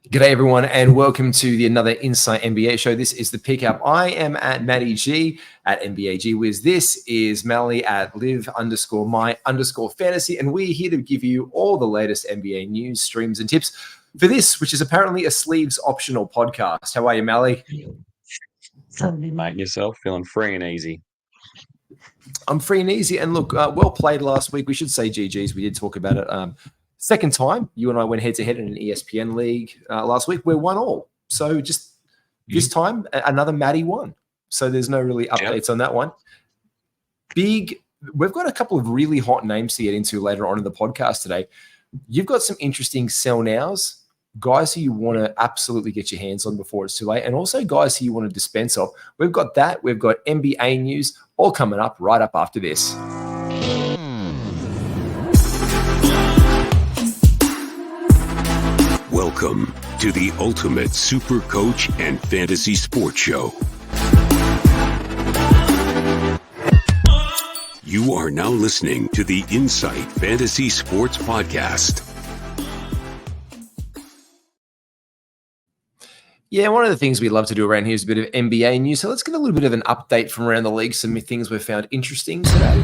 G'day everyone, and welcome to another Insight NBA show. This is the pickup. I am at Matty G at NBA G Wiz. This is Malley at live_my_fantasy, and we're here to give you all the latest NBA news, streams, and tips for this, which is apparently a sleeves optional podcast. How are you, Malley? Mate, and yourself? Feeling free and easy. I'm free and easy, and look, well played last week. We should say GGs. We did talk about it. Second time, you and I went head-to-head in an ESPN league last week. We're 1-1. So just this time, another Matty won. So there's no really updates on that one. We've got a couple of really hot names to get into later on in the podcast today. You've got some interesting sell nows, guys who you want to absolutely get your hands on before it's too late, and also guys who you want to dispense of. We've got that. We've got NBA news all coming up right up after this. Welcome to the Ultimate Super Coach and Fantasy Sports Show. You are now listening to the Insight Fantasy Sports Podcast. Yeah, one of the things we love to do around here is a bit of NBA news. So let's get a little bit of an update from around the league, some things we've found interesting today.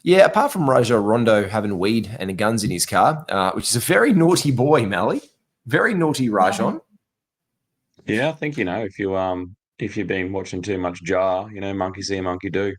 Yeah, apart from Rajon Rondo having weed and guns in his car, which is a very naughty boy, Malley. Very naughty Rajon. Yeah, I think, if you've been watching too much Jar, monkey see, monkey do.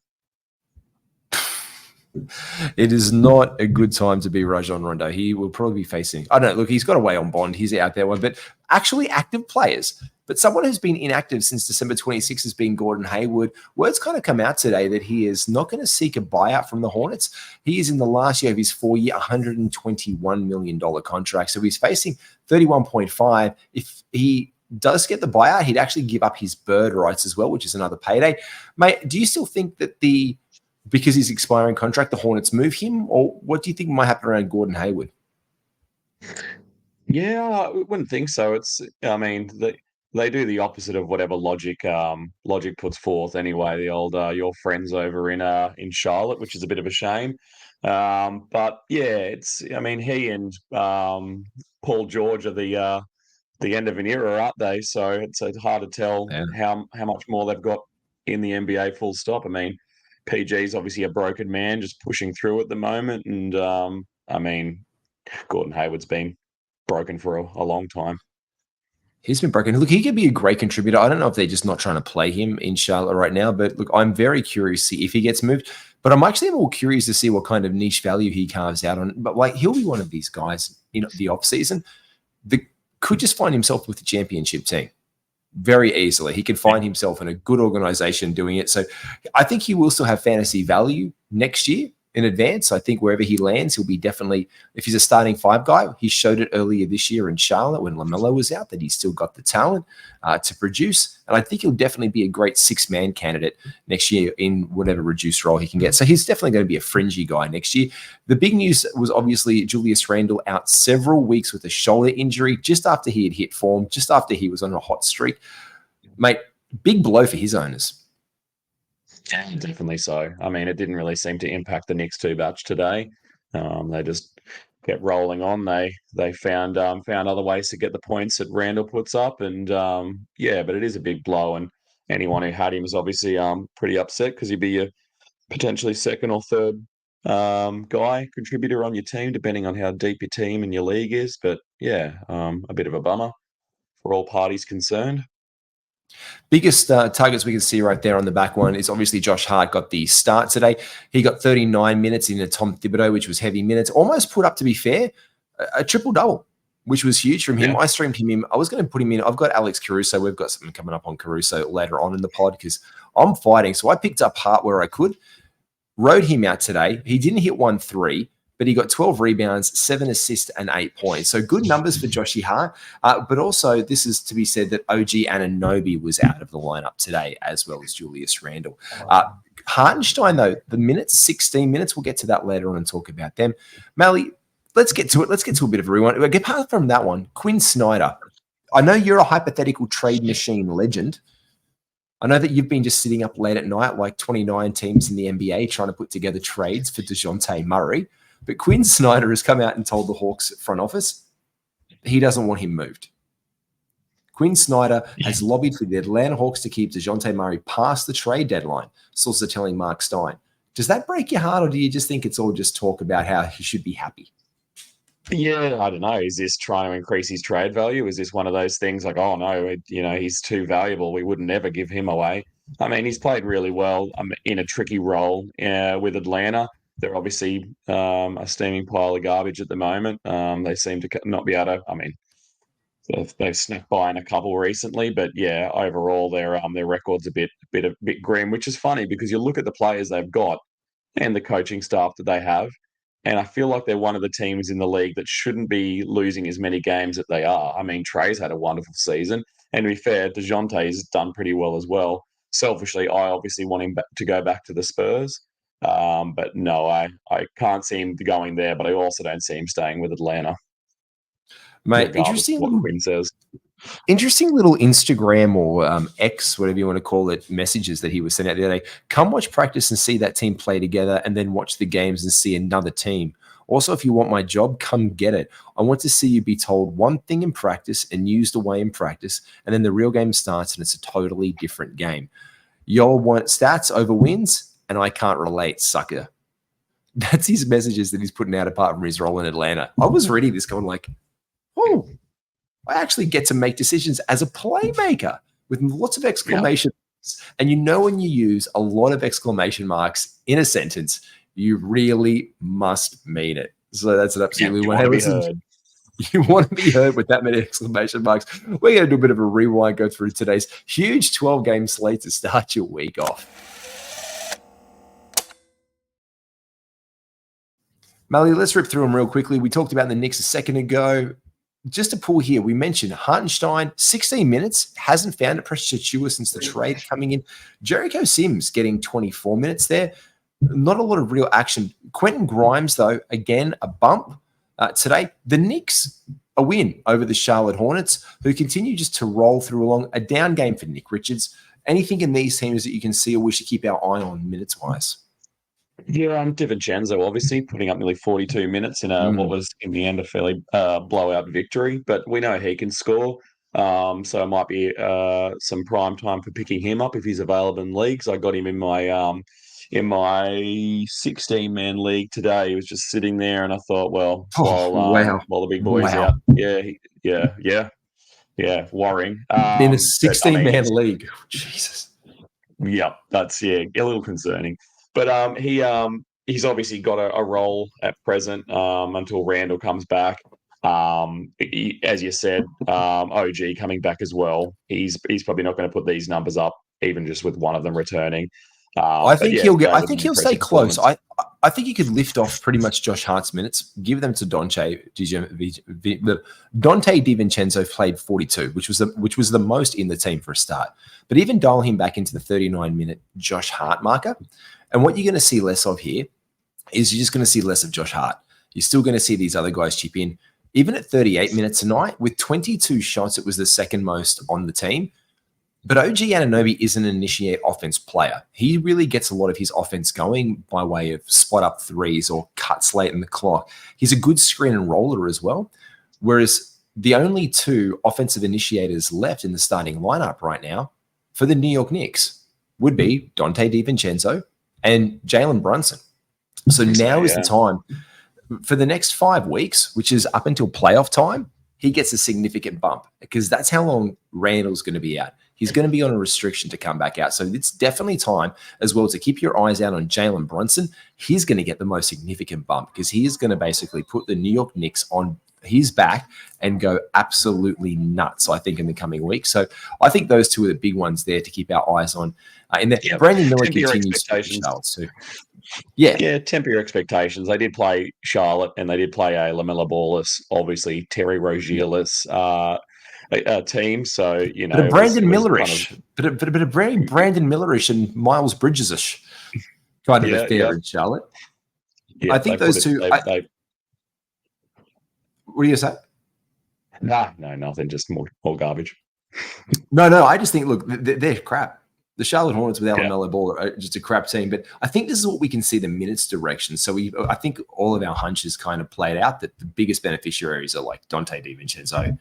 It is not a good time to be Rajon Rondo. He will probably be facing, I don't know, look, he's got away on bond. He's out there, but actually active players. But someone who's been inactive since December 26 has been Gordon Hayward. Word's kind of come out today that he is not going to seek a buyout from the Hornets. He is in the last year of his 4-year, $121 million contract. So he's facing 31.5. If he does get the buyout, he'd actually give up his bird rights as well, which is another payday. Mate, do you still think that because he's expiring contract, the Hornets move him? Or what do you think might happen around Gordon Hayward? Yeah, I wouldn't think so. They do the opposite of whatever logic puts forth anyway. The old your friends over in Charlotte, which is a bit of a shame. But yeah, he and Paul George are the end of an era, aren't they? So it's hard to tell how much more they've got in the NBA. Full stop. PG's obviously a broken man, just pushing through at the moment, and Gordon Hayward's been broken for a long time. He's been broken. Look, he could be a great contributor. I don't know if they're just not trying to play him in Charlotte right now, but look, I'm very curious to see if he gets moved. But I'm actually more curious to see what kind of niche value he carves out on. But he'll be one of these guys in the off season that could just find himself with the championship team very easily. He could find himself in a good organization doing it. So I think he will still have fantasy value next year in advance. I think wherever he lands, he'll be definitely, if he's a starting five guy, he showed it earlier this year in Charlotte when LaMelo was out that he's still got the talent to produce. And I think he'll definitely be a great six-man candidate next year in whatever reduced role he can get. So he's definitely going to be a fringy guy next year. The big news was obviously Julius Randle out several weeks with a shoulder injury just after he had hit form, just after he was on a hot streak. Mate, big blow for his owners. Yeah, definitely so. It didn't really seem to impact the Knicks too much today. They just kept rolling on. They found other ways to get the points that Randall puts up, and but it is a big blow. And anyone who had him is obviously pretty upset because he'd be your potentially second or third contributor on your team, depending on how deep your team and your league is. But yeah, a bit of a bummer for all parties concerned. Biggest targets we can see right there on the back one is obviously Josh Hart got the start today. He got 39 minutes in a Tom Thibodeau, which was heavy minutes. Almost put up, to be fair, a triple-double, which was huge from him. Yeah. I streamed him in. I was going to put him in. I've got Alex Caruso. We've got something coming up on Caruso later on in the pod because I'm fighting. So I picked up Hart where I could, rode him out today. He didn't hit 1-3. But he got 12 rebounds, 7 assists, and 8 points. So good numbers for Joshy Hart. But also, this is to be said that OG Anunoby was out of the lineup today, as well as Julius Randle. Hartenstein, though, the minutes, 16 minutes. We'll get to that later on and talk about them. Malley, let's get to it. Let's get to a bit of a rewind. Apart from that one, Quinn Snyder. I know you're a hypothetical trade machine legend. I know that you've been just sitting up late at night, like 29 teams in the NBA, trying to put together trades for DeJounte Murray. But Quinn Snyder has come out and told the Hawks front office he doesn't want him moved. Quinn Snyder has lobbied for the Atlanta Hawks to keep DeJounte Murray past the trade deadline, sources are telling Mark Stein. Does that break your heart, or do you just think it's all just talk about how he should be happy? Yeah, I don't know. Is this trying to increase his trade value? Is this one of those things like, oh no, he's too valuable. We would never give him away. I mean, he's played really well in a tricky role with Atlanta. They're obviously a steaming pile of garbage at the moment. They seem to not be able to. I mean, they've snuck by in a couple recently, but yeah, overall their record's a bit grim, which is funny because you look at the players they've got and the coaching staff that they have. And I feel like they're one of the teams in the league that shouldn't be losing as many games that they are. I mean, Trey's had a wonderful season. And to be fair, DeJounte's done pretty well as well. Selfishly, I obviously want him to go back to the Spurs. But no, I can't see him going there, but I also don't see him staying with Atlanta. Mate, interesting what Quinn says. Interesting little Instagram or X, whatever you want to call it, messages that he was sending out the other day. Come watch practice and see that team play together, and then watch the games and see another team. Also, if you want my job, come get it. I want to see you be told one thing in practice and used away in practice, and then the real game starts and it's a totally different game. Y'all want stats over wins, and I can't relate, sucker. That's his messages that he's putting out apart from his role in Atlanta. I was reading this going like, oh, I actually get to make decisions as a playmaker with lots of exclamation marks. And when you use a lot of exclamation marks in a sentence, you really must mean it. So that's an absolutely one. Hey, listen, you want to be heard with that many exclamation marks. We're going to do a bit of a rewind, go through today's huge 12-game slate to start your week off. Malley, let's rip through them real quickly. We talked about the Knicks a second ago. Just to pull here, we mentioned Hartenstein, 16 minutes, hasn't found it. Precious Achiuwa since the trade coming in. Jericho Sims getting 24 minutes there. Not a lot of real action. Quentin Grimes, though, again, a bump today. The Knicks, a win over the Charlotte Hornets, who continue just to roll through along. A down game for Nick Richards. Anything in these teams that you can see or we should keep our eye on minutes-wise? Yeah, DiVincenzo obviously putting up nearly 42 minutes in what was in the end a fairly blowout victory, but we know he can score. So it might be some prime time for picking him up if he's available in leagues. I got him in my 16-man league today. He was just sitting there, and I thought, while the big boys out, worrying. In a 16-man league, Jesus. Yeah, that's a little concerning. But he's obviously got a role at present until Randall comes back. As you said, OG coming back as well. He's probably not going to put these numbers up, even just with one of them returning. I think he'll stay close. I think he could lift off pretty much Josh Hart's minutes, give them to Dante DiVincenzo played 42, which was the most in the team for a start. But even dial him back into the 39-minute Josh Hart marker. And what you're going to see less of here is you're just going to see less of Josh Hart. You're still going to see these other guys chip in. Even at 38 minutes tonight, with 22 shots, it was the second most on the team. But OG Anunoby is an initiate offense player. He really gets a lot of his offense going by way of spot up threes or cuts late in the clock. He's a good screen and roller as well. Whereas the only two offensive initiators left in the starting lineup right now for the New York Knicks would be Dante DiVincenzo and Jalen Brunson. So now is the time for the next 5 weeks, which is up until playoff time. He gets a significant bump because that's how long Randall's going to be out. He's going to be on a restriction to come back out. So it's definitely time as well to keep your eyes out on Jalen Brunson. He's going to get the most significant bump because he is going to basically put the New York Knicks on his back and go absolutely nuts, I think, in the coming weeks. So I think those two are the big ones there to keep our eyes on. And then Brandon Miller continues to Charlotte too. Yeah, temper your expectations. They did play Charlotte and they did play a LaMelo Ball-less, obviously Terry Rozier-less team. So, but a Brandon Millerish, but a Brandon Millerish and Miles Bridges-ish kind of affair in Charlotte. Yeah, I think those two. What do you say? No, nothing. Just more garbage. No. I just think, look, they're crap. The Charlotte Hornets without Yeah. LaMelo Ball are just a crap team. But I think this is what we can see the minutes direction. So I think all of our hunches kind of played out that the biggest beneficiaries are like Dante DiVincenzo,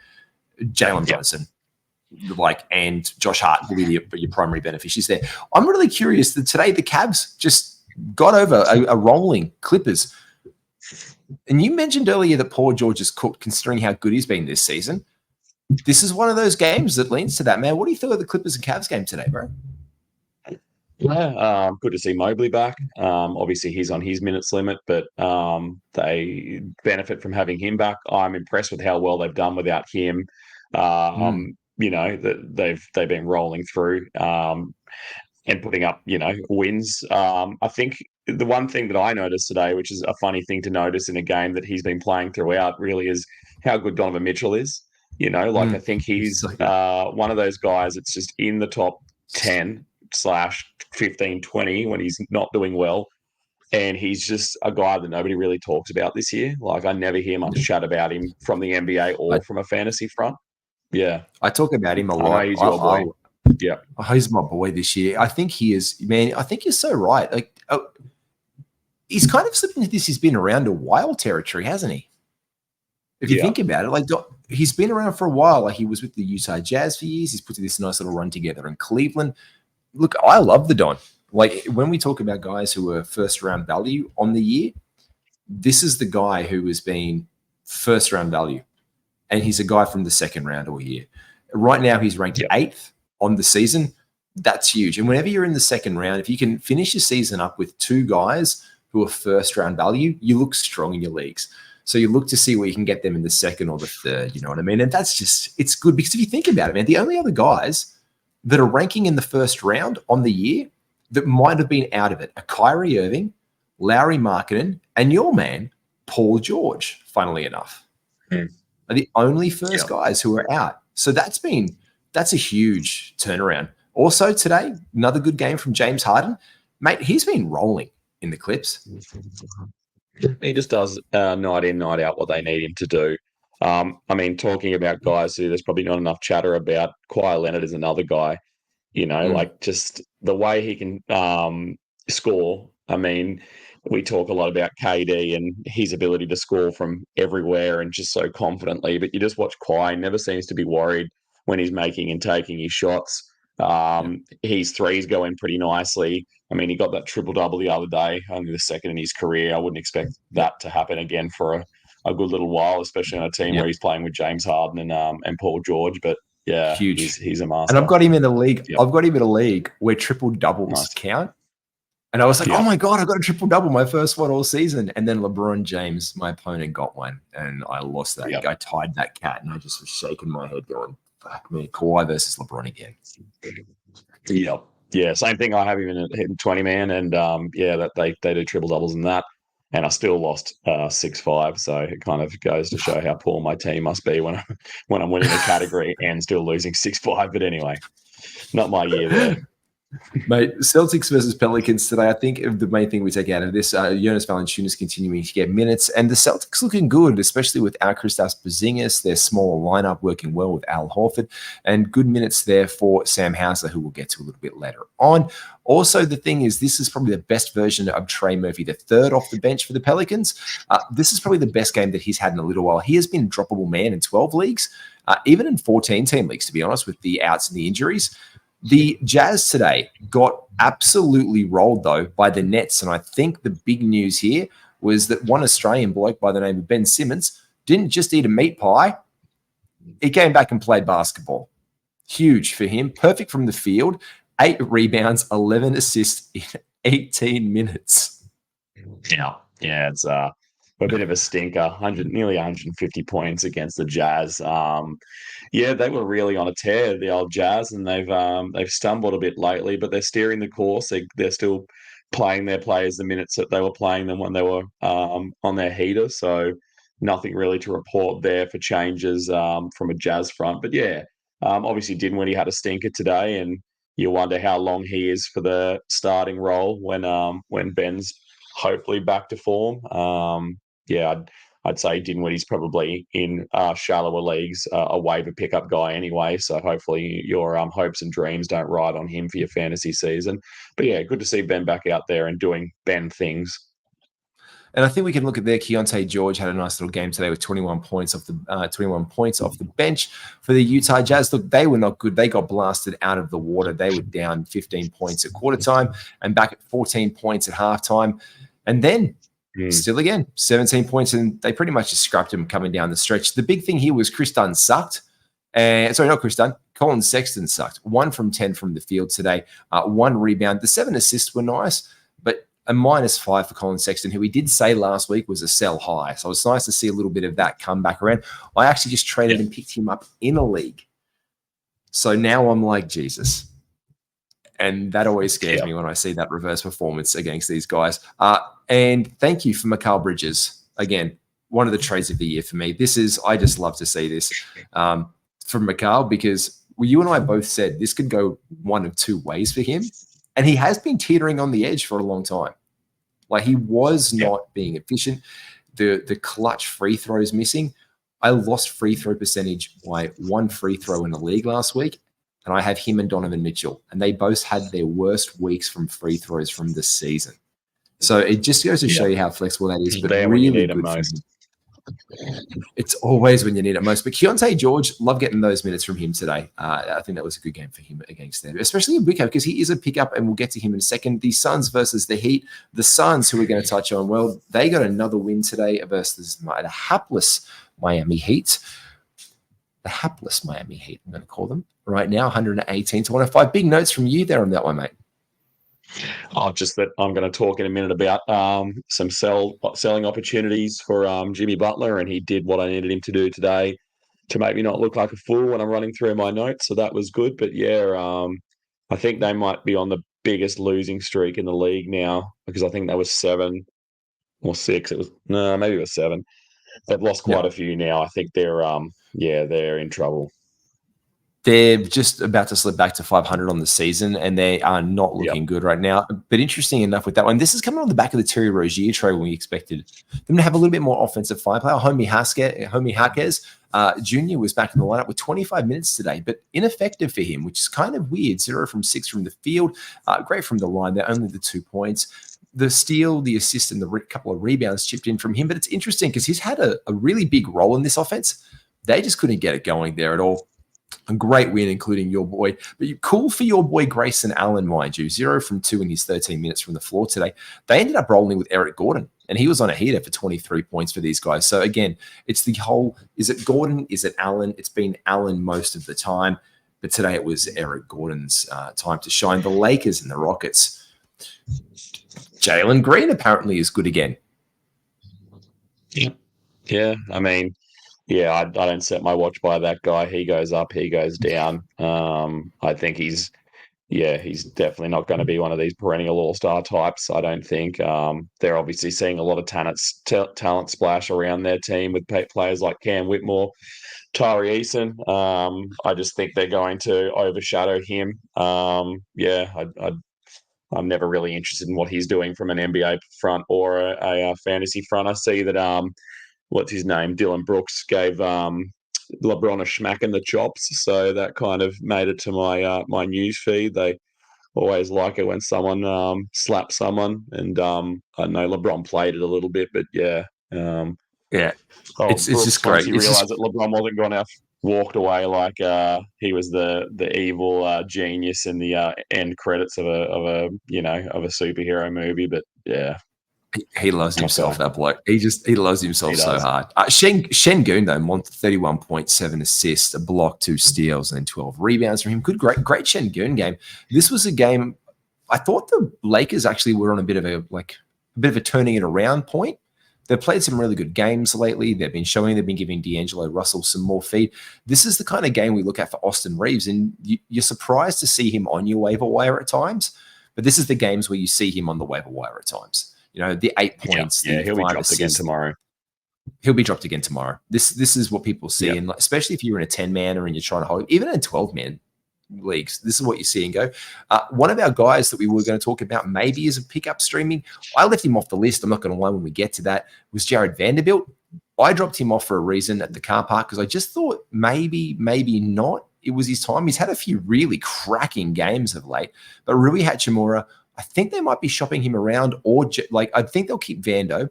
Jalen Brunson, and Josh Hart will be your primary beneficiaries there. I'm really curious that today the Cavs just got over a rolling Clippers. And you mentioned earlier that Paul George is cooked considering how good he's been this season. This is one of those games that leans to that, man. What do you think of the Clippers and Cavs game today, bro? Yeah, good to see Mobley back. Obviously, he's on his minutes limit, but they benefit from having him back. I'm impressed with how well they've done without him. You know, that they've been rolling through and putting up, wins. I think the one thing that I noticed today, which is a funny thing to notice in a game that he's been playing throughout, really is how good Donovan Mitchell is. I think he's one of those guys that's just in the top 10/15, 20 when he's not doing well. And he's just a guy that nobody really talks about this year. Like, I never hear much chat about him from the NBA or from a fantasy front. Yeah. I talk about him a lot. I know he's your boy. Yeah. He's my boy this year. I think he is, man. I think you're so right. Like, he's kind of slipped into this. He's been around a while territory, hasn't he? If you think about it, like, he's been around for a while. Like, he was with the Utah Jazz for years. He's put this nice little run together in Cleveland. Look, I love the Don. Like, when we talk about guys who are first round value on the year, this is the guy who has been first round value. And he's a guy from the second round all year. Right now, he's ranked 8th on the season. That's huge. And whenever you're in the second round, if you can finish your season up with 2 guys who are first round value, you look strong in your leagues. So you look to see where you can get them in the second or the third, you know what I mean? And that's just, it's good because if you think about it, man, the only other guys that are ranking in the first round on the year that might have been out of it are Kyrie Irving, Lauri Markkanen, and your man, Paul George, funnily enough. Are the only first guys who are out. So that's a huge turnaround. Also today, another good game from James Harden. Mate, he's been rolling in the Clips. He just does night in, night out what they need him to do. I mean, talking about guys who there's probably not enough chatter about, Kawhi Leonard is another guy, like just the way he can score. I mean, we talk a lot about KD and his ability to score from everywhere and just so confidently, but you just watch Kawhi, never seems to be worried when he's making and taking his shots. His threes go in pretty nicely. I mean, he got that triple-double the other day, only the second in his career. I wouldn't expect that to happen again for a good little while, especially on a team where he's playing with James Harden and Paul George. But yeah, huge. He's a master. And I've got him in a league. I've got him in a league where triple-doubles count. And I was like, oh my God, I got a triple-double, my first one all season. And then LeBron James, my opponent, got one. And I lost that. I tied that cat, and I just was shaking my head going, fuck me, Kawhi versus LeBron again. Yep. Yeah, same thing. I have him in 20-man, and that they do triple doubles in that, and I still lost 6-5. So it kind of goes to show how poor my team must be when I'm winning a category and still losing 6-5. But anyway, not my year there. Mate, Celtics versus Pelicans today. I think the main thing we take out of this, Jonas Valanciunas continuing to get minutes, and the Celtics looking good, especially with Kristaps Porzingis, their smaller lineup working well with Al Horford, and good minutes there for Sam Hauser, who we'll get to a little bit later on. Also, the thing is, this is probably the best version of Trey Murphy, the third off the bench for the Pelicans. This is probably the best game that he's had in a little while. He has been a droppable man in 12 leagues, even in 14-team leagues, to be honest, with the outs and the injuries. The Jazz today got absolutely rolled, though, by the Nets. And I think the big news here was that one Australian bloke by the name of Ben Simmons didn't just eat a meat pie. He came back and played basketball. Huge for him. Perfect from the field. 8 rebounds, 11 assists in 18 minutes. Yeah, it's a bit of a stinker. Nearly 150 points against the Jazz. They were really on a tear, the old Jazz, and they've stumbled a bit lately, but they're steering the course. They're still playing their players the minutes that they were playing them when they were on their heater. So nothing really to report there for changes from a Jazz front. But obviously Dinwiddie had a stinker today, and you wonder how long he is for the starting role when Ben's hopefully back to form. I'd say Dinwiddie's probably in shallower leagues a waiver pickup guy anyway. So hopefully your hopes and dreams don't ride on him for your fantasy season. But yeah, good to see Ben back out there and doing Ben things. And I think we can look at there. Keontae George had a nice little game today with 21 points off the bench for the Utah Jazz. Look, they were not good. They got blasted out of the water. They were down 15 points at quarter time and back at 14 points at halftime. And then still again, 17 points, and they pretty much just scrapped him coming down the stretch. The big thing here was Chris Dunn sucked. Sorry, not Chris Dunn. Colin Sexton sucked. 1 from 10 from the field today. 1 rebound. The 7 assists were nice, but a -5 for Colin Sexton, who we did say last week was a sell high. So it's nice to see a little bit of that come back around. I actually just traded and picked him up in a league. So now I'm like, Jesus. And that always scares me when I see that reverse performance against these guys. And thank you for Mikal Bridges. Again, one of the trades of the year for me. I just love to see this from Mikal, because you and I both said this could go one of two ways for him. And he has been teetering on the edge for a long time. Like, he was not being efficient. The clutch free throws missing. I lost free throw percentage by 1 free throw in the league last week. And I have him and Donovan Mitchell. And they both had their worst weeks from free throws from this season. So it just goes to show you how flexible that is. But there really when you need good it most. It's always when you need it most. But Keontae George, love getting those minutes from him today. I think that was a good game for him against them, especially in Wicco, because he is a pickup, and we'll get to him in a second. The Suns versus the Heat. The Suns, who we're going to touch on, well, they got another win today versus the hapless Miami Heat. The hapless Miami Heat, I'm going to call them right now, 118-105. Big notes from you there on that one, mate. Oh, just that I'm going to talk in a minute about some selling opportunities for Jimmy Butler, and he did what I needed him to do today to make me not look like a fool when I'm running through my notes. So that was good. But yeah, I think they might be on the biggest losing streak in the league now, because I think they were 7 or 6. Maybe it was 7. They've lost quite a few now. I think they're in trouble. They're just about to slip back to 500 on the season, and they are not looking good right now. But interesting enough with that one, this is coming on the back of the Terry Rozier trade when we expected them to have a little bit more offensive firepower. Homie Jaquez Jr. was back in the lineup with 25 minutes today, but ineffective for him, which is kind of weird. 0 from 6 from the field. Great from the line. They're only the 2 points. The steal, the assist, and the couple of rebounds chipped in from him. But it's interesting because he's had a really big role in this offense. They just couldn't get it going there at all. A great win, including your boy. But cool for your boy Grayson Allen, mind you. 0 from 2 in his 13 minutes from the floor today. They ended up rolling with Eric Gordon, and he was on a heater for 23 points for these guys. So again, it's the whole, is it Gordon? Is it Allen? It's been Allen most of the time. But today it was Eric Gordon's time to shine. The Lakers and the Rockets. Jalen Green apparently is good again. Yeah, I mean, I don't set my watch by that guy. He goes up, he goes down. I think he's definitely not going to be one of these perennial all-star types, I don't think. They're obviously seeing a lot of talent splash around their team with players like Cam Whitmore, Tari Eason. I just think they're going to overshadow him. I'm never really interested in what he's doing from an NBA front or a fantasy front. I see that what's his name? Dylan Brooks gave LeBron a smack in the chops, so that kind of made it to my news feed. They always like it when someone slaps someone, and I know LeBron played it a little bit, but it's just great. He realized that LeBron wasn't going to walked away like he was the evil genius in the end credits of a superhero movie, but yeah. He loves himself, that bloke. He loves himself so hard. Şengün, though, 31.7 assists, a block, 2 steals, and 12 rebounds from him. Great Şengün game. This was a game, I thought the Lakers actually were on a bit of a turning it around point. They've played some really good games lately. They've been giving D'Angelo Russell some more feed. This is the kind of game we look at for Austin Reeves, and you're surprised to see him on your waiver wire at times. But this is the games where you see him on the waiver wire at times. You know, the 8 points. Yeah, he'll be dropped again tomorrow. He'll be dropped again tomorrow. This is what people see, and especially if you're in a 10-manner and you're trying to hold, even in a 12-man leagues, this is what you see and go. One of our guys that we were going to talk about maybe is a pickup streaming. I left him off the list. I'm not going to lie when we get to that. Was Jared Vanderbilt. I dropped him off for a reason at the car park because I just thought maybe not. It was his time. He's had a few really cracking games of late, but Rui Hachimura, I think they might be shopping him around, or I think they'll keep Vando.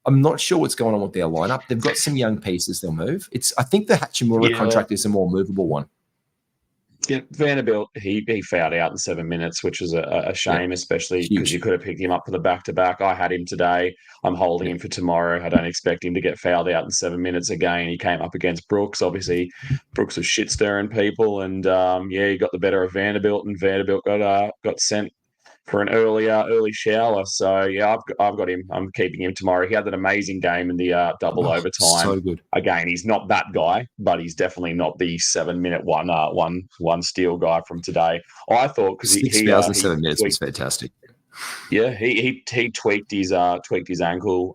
I'm not sure what's going on with their lineup. They've got some young pieces they'll move. I think the Hachimura contract is a more movable one. Yeah, Vanderbilt, he fouled out in 7 minutes, which was a shame, especially because you could have picked him up for the back-to-back. I had him today. I'm holding him for tomorrow. I don't expect him to get fouled out in 7 minutes again. He came up against Brooks. Obviously, Brooks was shit-stirring people, and he got the better of Vanderbilt, and Vanderbilt got sent for an early shower. So yeah, I've got him. I'm keeping him tomorrow. He had an amazing game in the double overtime. So good. Again, he's not that guy, but he's definitely not the 7 minute one steal guy from today. I thought because he 7 minutes was fantastic. Yeah, he tweaked his ankle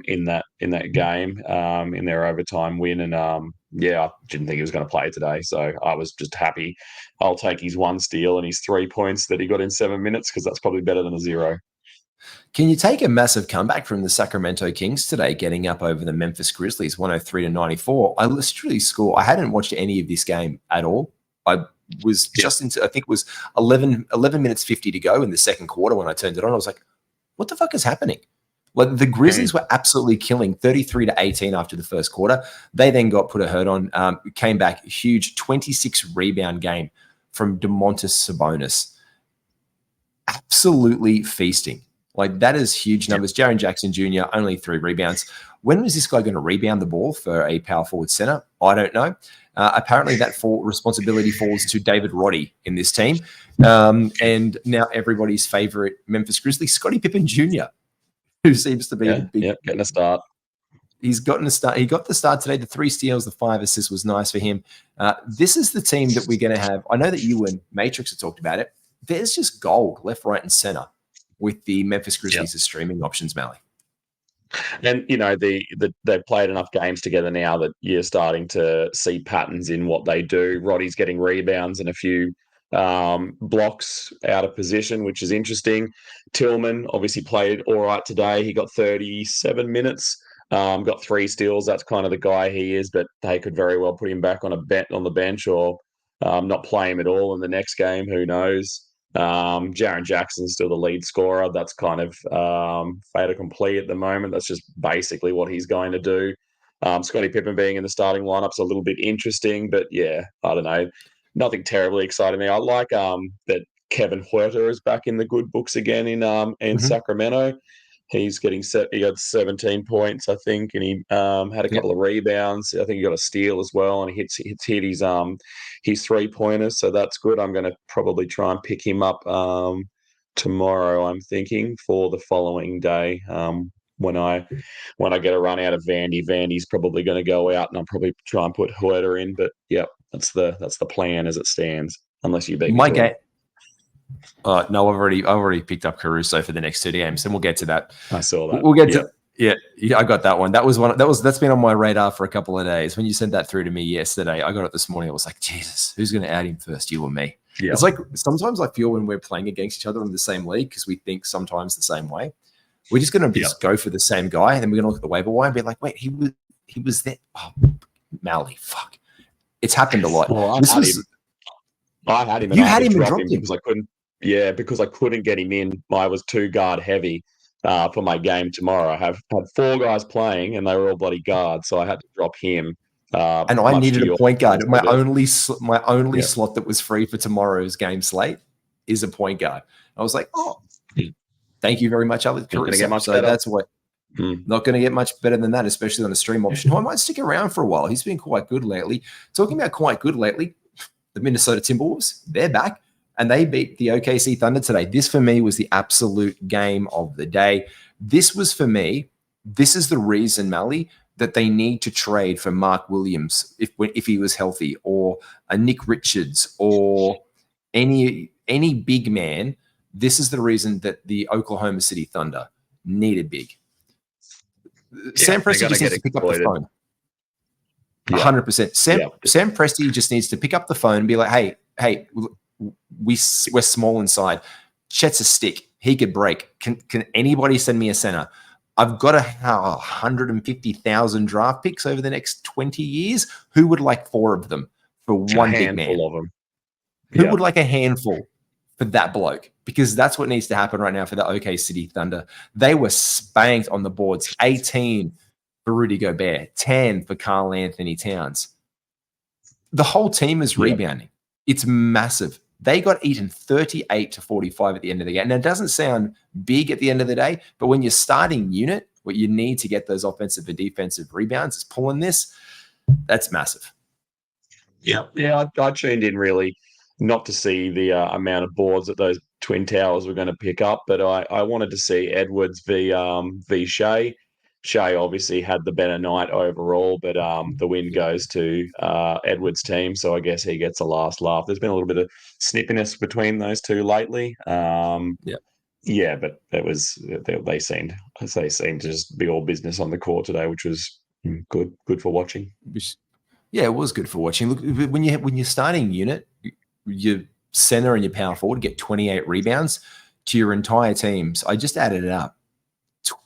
in that game in their overtime win, and I didn't think he was going to play today, so I was just happy. I'll take his 1 steal and his 3 points that he got in 7 minutes because that's probably better than a 0. Can you take a massive comeback from the Sacramento Kings today, getting up over the Memphis Grizzlies 103-94? I literally I hadn't watched any of this game at all. I was just into, I think it was 11 minutes 50 to go in the second quarter when I turned it on. I was like, what the fuck is happening? Like the Grizzlies were absolutely killing 33-18 after the first quarter. They then got put a hurt on, came back, huge 26 rebound game from Domantas Sabonis. Absolutely feasting. Like that is huge numbers. Jaren Jackson Jr., only 3 rebounds. When was this guy going to rebound the ball for a power forward center? I don't know. Apparently that responsibility falls to David Roddy in this team. And now everybody's favorite Memphis Grizzly, Scottie Pippen Jr., who seems to be getting a start. He's gotten a start. He got the start today. The 3 steals, the 5 assists was nice for him. This is the team that we're going to have. I know that you and Matrix have talked about it. There's just gold left, right, and center with the Memphis Grizzlies as streaming options, Malley. And, they've played enough games together now that you're starting to see patterns in what they do. Roddy's getting rebounds and a few blocks out of position, which is interesting. Tillman obviously played all right today. He got 37 minutes, got 3 steals. That's kind of the guy he is, but they could very well put him back on the bench or not play him at all in the next game. Who knows? Jaren Jackson's still the lead scorer. That's kind of fait accompli at the moment. That's just basically what he's going to do. Scottie Pippen being in the starting lineup's a little bit interesting, but yeah, I don't know. Nothing terribly exciting me. I like that Kevin Huerter is back in the good books again in Sacramento. He's getting set. He got 17 points, I think, and he had a couple of rebounds. I think he got a steal as well, and he hit his 3-pointers. So that's good. I'm going to probably try and pick him up tomorrow. I'm thinking for the following day when I get a run out of Vandy. Vandy's probably going to go out, and I'll probably try and put Huerter in. But yeah, that's the plan as it stands. Unless you beat my game. No, I've already picked up Caruso for the next 2 games, and we'll get to that. I saw that. We'll get to I got that one. That's been on my radar for a couple of days. When you sent that through to me yesterday, I got it this morning. I was like, Jesus, who's going to add him first, you or me? Yeah. It's like sometimes I feel when we're playing against each other in the same league because we think sometimes the same way. We're just going to just go for the same guy, and then we're going to look at the waiver wire and be like, wait, he was there. Oh, Malley, fuck. It's happened a lot. Well, I had him. You had him and dropped him because I couldn't. Yeah, because I couldn't get him in. I was 2 guard heavy for my game tomorrow. I had 4 guys playing, and they were all bloody guards, so I had to drop him. And I needed a point guard. My only slot that was free for tomorrow's game slate is a point guard. I was like, oh, thank you very much, Alex. Not going to get much better. That's what. Not going to get much better than that, especially on a stream option. Who I might stick around for a while. He's been quite good lately. Talking about quite good lately, the Minnesota Timberwolves, they're back. And they beat the OKC Thunder today. This, for me, was the absolute game of the day. This was, for me, this is the reason, Malley, that they need to trade for Mark Williams if he was healthy, or a Nick Richards, or any big man. This is the reason that the Oklahoma City Thunder needed big. Sam Presti just needs to pick up the phone. 100%. Sam Presti just needs to pick up the phone and be like, hey, we're small inside. Chet's a stick. He could break. Can anybody send me a center? I've got 150,000 draft picks over the next 20 years. Who would like 4 of them for one big man? Of them. Who would like a handful for that bloke? Because that's what needs to happen right now for the OK City Thunder. They were spanked on the boards. 18 for Rudy Gobert, 10 for Karl Anthony Towns. The whole team is rebounding. It's massive. They got eaten 38-45 at the end of the game. Now, it doesn't sound big at the end of the day, but when you're starting unit, what you need to get those offensive and defensive rebounds is pulling this. That's massive. Yeah, I tuned in really not to see the amount of boards that those Twin Towers were going to pick up, but I wanted to see Edwards v Shea. Shea obviously had the better night overall, but the win goes to Edwards' team, so I guess he gets a last laugh. There's been a little bit of snippiness between those two lately. Yeah, but they seemed to just be all business on the court today, which was good for watching. Yeah, it was good for watching. Look, when you're starting unit, your center and your power forward get 28 rebounds to your entire teams. I just added it up.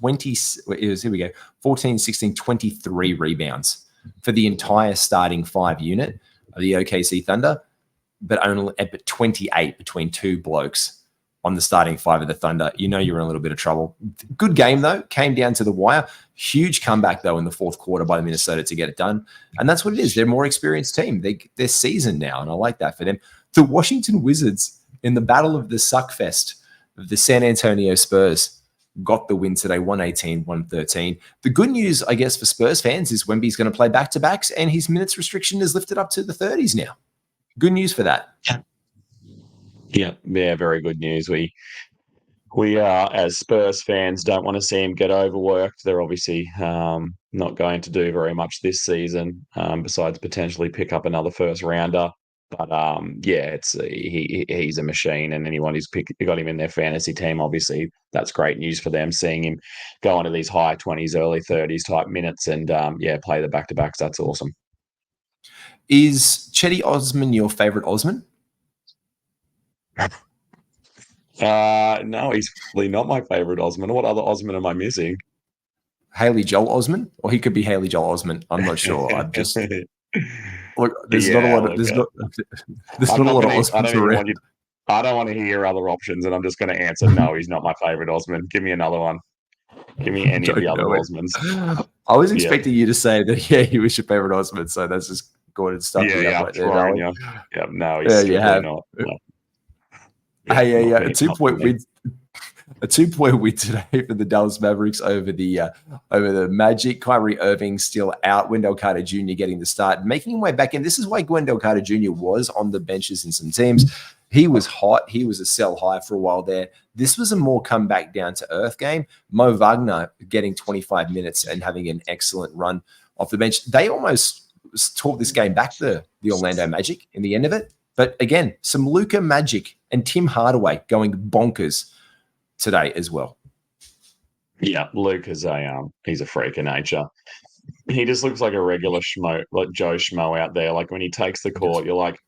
14, 16, 23 rebounds for the entire starting 5 unit of the OKC Thunder, but 28 between 2 blokes on the starting 5 of the Thunder. You know you're in a little bit of trouble. Good game, though. Came down to the wire. Huge comeback, though, in the 4th quarter by the Minnesota to get it done. And that's what it is. They're a more experienced team. They're seasoned now, and I like that for them. The Washington Wizards, in the battle of the suckfest of the San Antonio Spurs, got the win today, 118-113. The good news, I guess, for Spurs fans is Wemby's going to play back-to-backs, and his minutes restriction is lifted up to the 30s now. Good news for that. Yeah, very good news. We as Spurs fans don't want to see him get overworked. They're obviously not going to do very much this season, besides potentially pick up another first rounder. But he's a machine, and anyone who's got him in their fantasy team, obviously that's great news for them. Seeing him go into these high 20s, early 30s type minutes, and play the back-to-backs, that's awesome. Is Chetty Osman your favorite Osman? No, he's probably not my favorite Osman. What other Osman am I missing? Haley Joel Osman, or he could be Haley Joel Osman. I'm not sure. I'm just look. There's not a lot of there's not a lot of Osmans around. I don't want to hear other options, and I'm just going to answer no. He's not my favorite Osman. Give me another one. Give me any of the other Osmans. I was expecting you to say that. He was your favorite Osman. So that's just going and stuff. Yeah, right there. No, he's not. No. Hey, a 2-point win. A 2-point win today for the Dallas Mavericks over the Magic. Kyrie Irving still out. Wendell Carter Jr. getting the start, making his way back in. This is why Wendell Carter Jr. was on the benches in some teams. He was hot. He was a sell high for a while there. This was a more come back down to earth game. Mo Wagner getting 25 minutes and having an excellent run off the bench. They almost taught this game back the Orlando Magic in the end of it. But again, some Luka Magic and Tim Hardaway going bonkers today as well. Yeah, Luke is he's a freak of nature. He just looks like a regular schmo, like Joe Schmo out there. Like when he takes the court, you're like,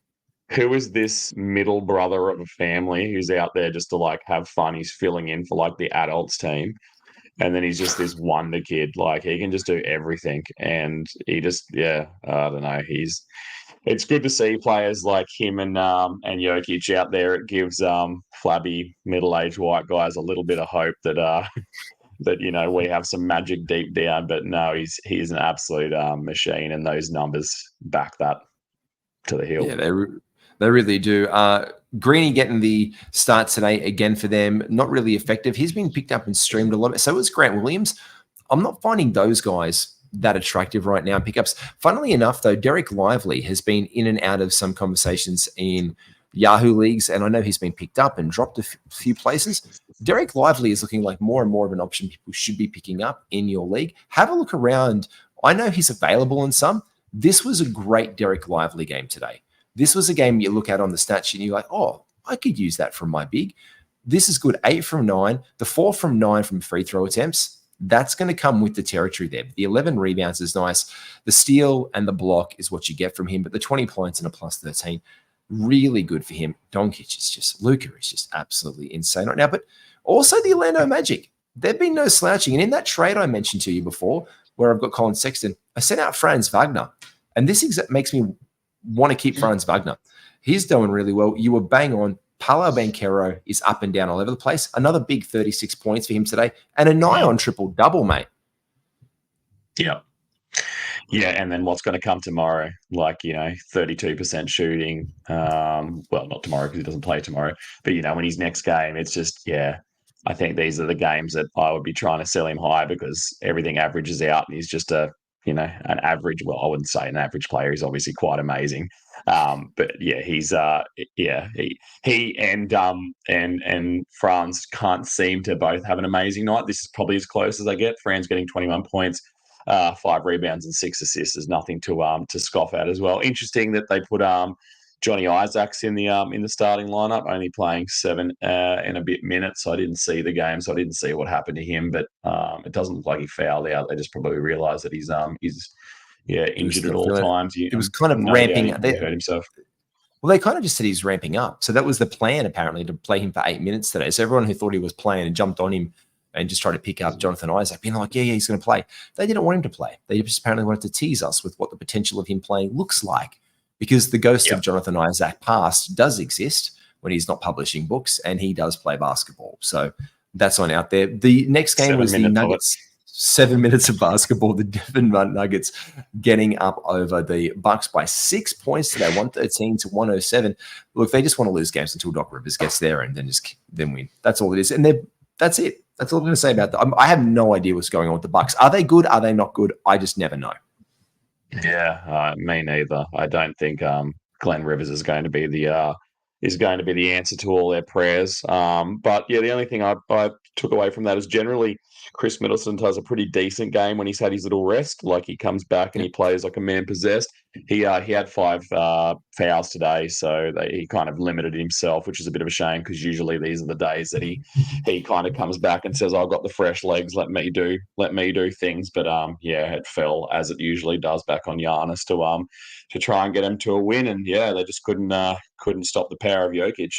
who is this middle brother of a family who's out there just to like have fun? He's filling in for like the adults team. And then he's just this wonder kid. Like he can just do everything. And he just, I don't know. It's good to see players like him and Jokic out there. It gives flabby middle-aged white guys a little bit of hope that that we have some magic deep down. But no, he's an absolute machine, and those numbers back that to the hill. Yeah, they really do. Greeny getting the start today again for them. Not really effective. He's been picked up and streamed a lot. So is Grant Williams. I'm not finding those guys that attractive right now pickups. Funnily enough, though, Derek Lively has been in and out of some conversations in Yahoo leagues, and I know he's been picked up and dropped a few places. Derek Lively is looking like more and more of an option people should be picking up in your league. Have a look around. I know he's available in some. This was a great Derek Lively game today. This was a game you look at on the stat sheet and you're like, oh, I could use that from my big. This is good. 8 from 9. The 4 from 9 from free throw attempts. That's going to come with the territory there. The 11 rebounds is nice. The steal and the block is what you get from him, but the 20 points and a plus 13, really good for him. Luka is just absolutely insane right now. But also the Orlando Magic. There've been no slouching. And in that trade I mentioned to you before, where I've got Colin Sexton, I sent out Franz Wagner. And this makes me want to keep Franz Wagner. He's doing really well. You were bang on. Paolo Banchero is up and down all over the place. Another big 36 points for him today. And a nigh on triple-double, mate. Yeah. Yeah, and then what's going to come tomorrow? 32% shooting. Well, not tomorrow because he doesn't play tomorrow. But, when his next game, it's just, I think these are the games that I would be trying to sell him high because everything averages out and he's just an average. Well, I wouldn't say an average player. He's obviously quite amazing. But he's he and Franz can't seem to both have an amazing night. This is probably as close as I get. Franz getting 21 points. 5 rebounds and 6 assists is nothing to scoff at as well. Interesting that they put Johnny Isaacs in the starting lineup, only playing 7 and a bit minutes. So I didn't see the game, so I didn't see what happened to him. But it doesn't look like he fouled out. They just probably realised that he's injured at all times. It was kind of ramping. He hurt himself. Well, they kind of just said he's ramping up. So that was the plan, apparently, to play him for 8 minutes today. So everyone who thought he was playing and jumped on him and just tried to pick up Jonathan Isaac, being like, yeah, he's going to play. They didn't want him to play. They just apparently wanted to tease us with what the potential of him playing looks like, because the ghost of Jonathan Isaac past does exist when he's not publishing books, and he does play basketball. So that's on out there. The next game was the Nuggets. 7 minutes of basketball. The Denver Nuggets getting up over the Bucks by 6 points today, 113-107. Look, they just want to lose games until Doc Rivers gets there and then win. That's all it is. And that's it. That's all I'm going to say about that. I have no idea what's going on with the Bucks. Are they good? Are they not good? I just never know. Yeah, me neither. I don't think Glenn Rivers is going to be the answer to all their prayers. But the only thing I took away from that is generally Chris Middleton does a pretty decent game when he's had his little rest. Like, he comes back and he plays like a man possessed. He had 5 fouls today, so he kind of limited himself, which is a bit of a shame because usually these are the days that he kind of comes back and says, "I've got the fresh legs. Let me do things." But it fell as it usually does back on Giannis to try and get him to a win, and they just couldn't stop the power of Jokic.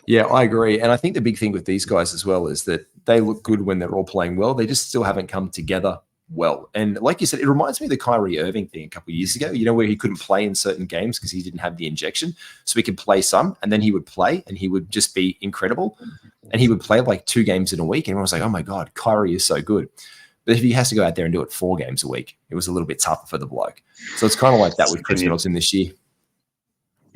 Yeah, I agree. And I think the big thing with these guys as well is that they look good when they're all playing well. They just still haven't come together well. And like you said, it reminds me of the Kyrie Irving thing a couple of years ago, where he couldn't play in certain games because he didn't have the injection. So he could play some, and then he would play and he would just be incredible. And he would play like 2 games in a week. And everyone was like, oh my God, Kyrie is so good. But if he has to go out there and do it 4 games a week, it was a little bit tougher for the bloke. So it's kind of like that with Chris Middleton this year.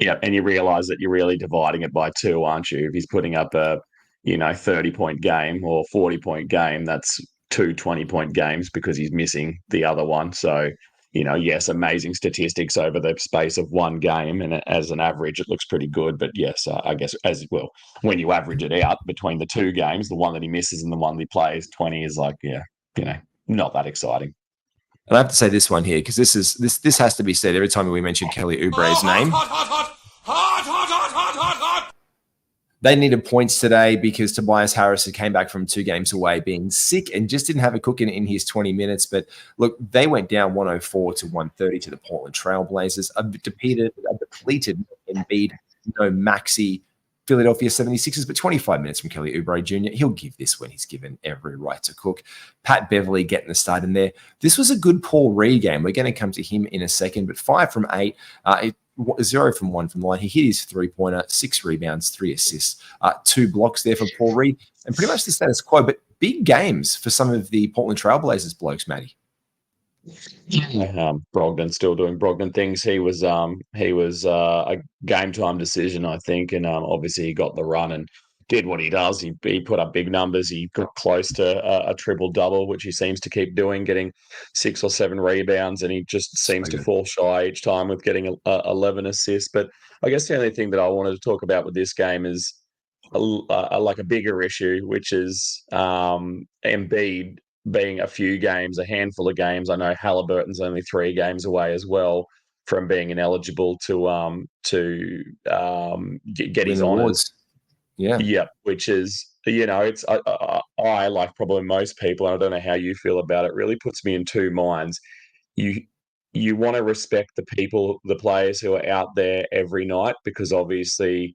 Yeah, and you realise that you're really dividing it by 2, aren't you? If he's putting up a 30-point game or 40-point game, that's 2 20-point games because he's missing the other one. So, yes, amazing statistics over the space of 1 game, and as an average, it looks pretty good. But yes, I guess as well, when you average it out between the 2 games, the one that he misses and the one that he plays, 20 is like, not that exciting. And I have to say this one here, because this has to be said every time we mention Kelly Oubre's name. They needed points today because Tobias Harris had came back from 2 games away being sick and just didn't have a cook in his 20 minutes. But look, they went down 104-130 to the Portland Trailblazers. A depleted Embiid, Maxey, Philadelphia 76ers, but 25 minutes from Kelly Oubre Jr. He'll give this when he's given every right to cook. Pat Beverly getting the start in there. This was a good Paul Reed game. We're going to come to him in a second, but 5 from 8, 0 from 1 from the line. He hit his 3-pointer, 6 rebounds, 3 assists, 2 blocks there for Paul Reed, and pretty much the status quo, but big games for some of the Portland Trailblazers blokes, Matty. Brogdon still doing Brogdon things. He was a game time decision, I think, and obviously he got the run and did what he does. He put up big numbers. He got close to a triple double, which he seems to keep doing, getting 6 or 7 rebounds, and he just seems to fall shy each time with getting 11 assists. But I guess the only thing that I wanted to talk about with this game is like a bigger issue, which is Embiid being a handful of games. I know Halliburton's only 3 games away as well from being ineligible to get his honours. Yeah, which is, it's I like probably most people, and I don't know how you feel about it, really puts me in 2 minds. you want to respect the players who are out there every night, because obviously,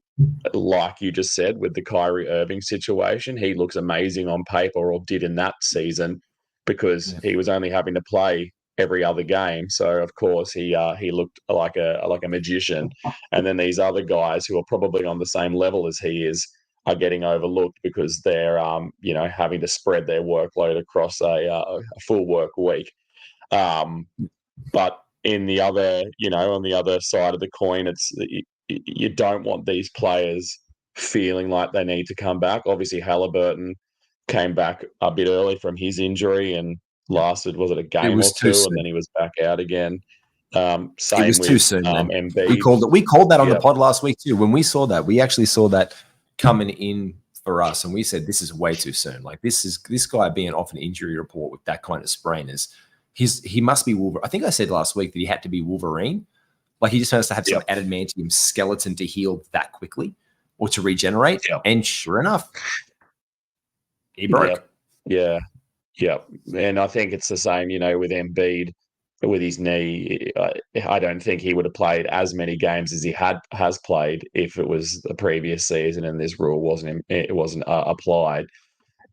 like you just said, with the Kyrie Irving situation, he looks amazing on paper, or did in that season, because he was only having to play every other game. So of course he looked like a magician. And then these other guys who are probably on the same level as he is are getting overlooked because they're having to spread their workload across a full work week. But in the other, on the other side of the coin, you don't want these players feeling like they need to come back. Obviously, Halliburton came back a bit early from his injury and lasted, was it a It game or was too two, and soon. then he was back out again. It Same was too with soon, man. Embiid. We called that on the Yep. pod last week too. When we saw that, we actually saw that coming in for us, and we said this is way too soon. Like this guy being off an injury report with that kind of sprain he must be Wolverine. I think I said last week that he had to be Wolverine. Like he just has to have some adamantium skeleton to heal that quickly or to regenerate. Yep. And sure enough, he broke. Yeah. And I think it's the same, with Embiid with his knee. I don't think he would have played as many games as he has played if it was the previous season and this rule wasn't applied.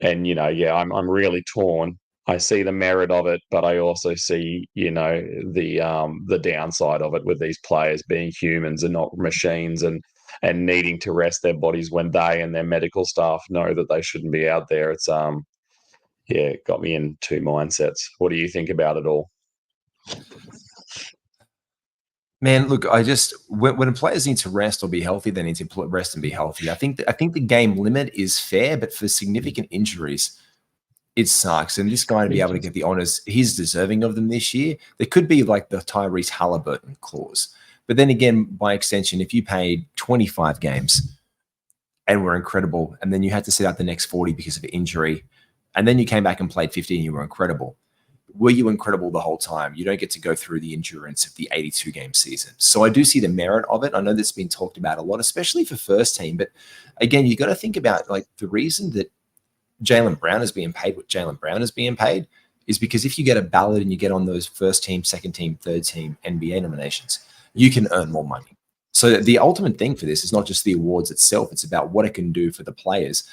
And I'm really torn. I see the merit of it, but I also see the downside of it with these players being humans and not machines, and needing to rest their bodies when they and their medical staff know that they shouldn't be out there. It's it got me in two mindsets. What do you think about it all? Man, look, when players need to rest or be healthy, they need to rest and be healthy. I think the game limit is fair, but for significant injuries, it sucks. And this guy to be able to get the honors, he's deserving of them this year. There could be like the Tyrese Halliburton clause. But then again, by extension, if you paid 25 games and were incredible, and then you had to sit out the next 40 because of injury, and then you came back and played 50 and you were incredible. Were you incredible the whole time? You don't get to go through the endurance of the 82-game season. So I do see the merit of it. I know that's been talked about a lot, especially for first team. But again, you got to think about like the reason that Jaylen Brown is being paid what Jaylen Brown is being paid is because if you get a ballot and you get on those first team, second team, third team NBA nominations, you can earn more money. So the ultimate thing for this is not just the awards itself. It's about what it can do for the players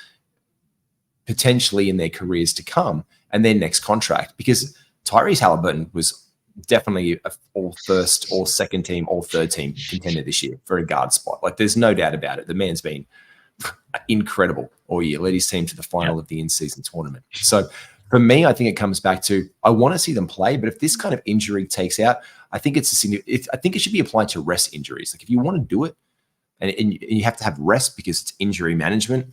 potentially in their careers to come and their next contract. Because Tyrese Halliburton was definitely all first, all second team, all third team contender this year for a guard spot. Like there's no doubt about it. The man's been incredible all year, led his team to the final of the in-season tournament. So for me, I think it comes back to I want to see them play, but if this kind of injury takes out, I think I think it should be applied to rest injuries. Like if you want to do it, and you have to have rest because it's injury management,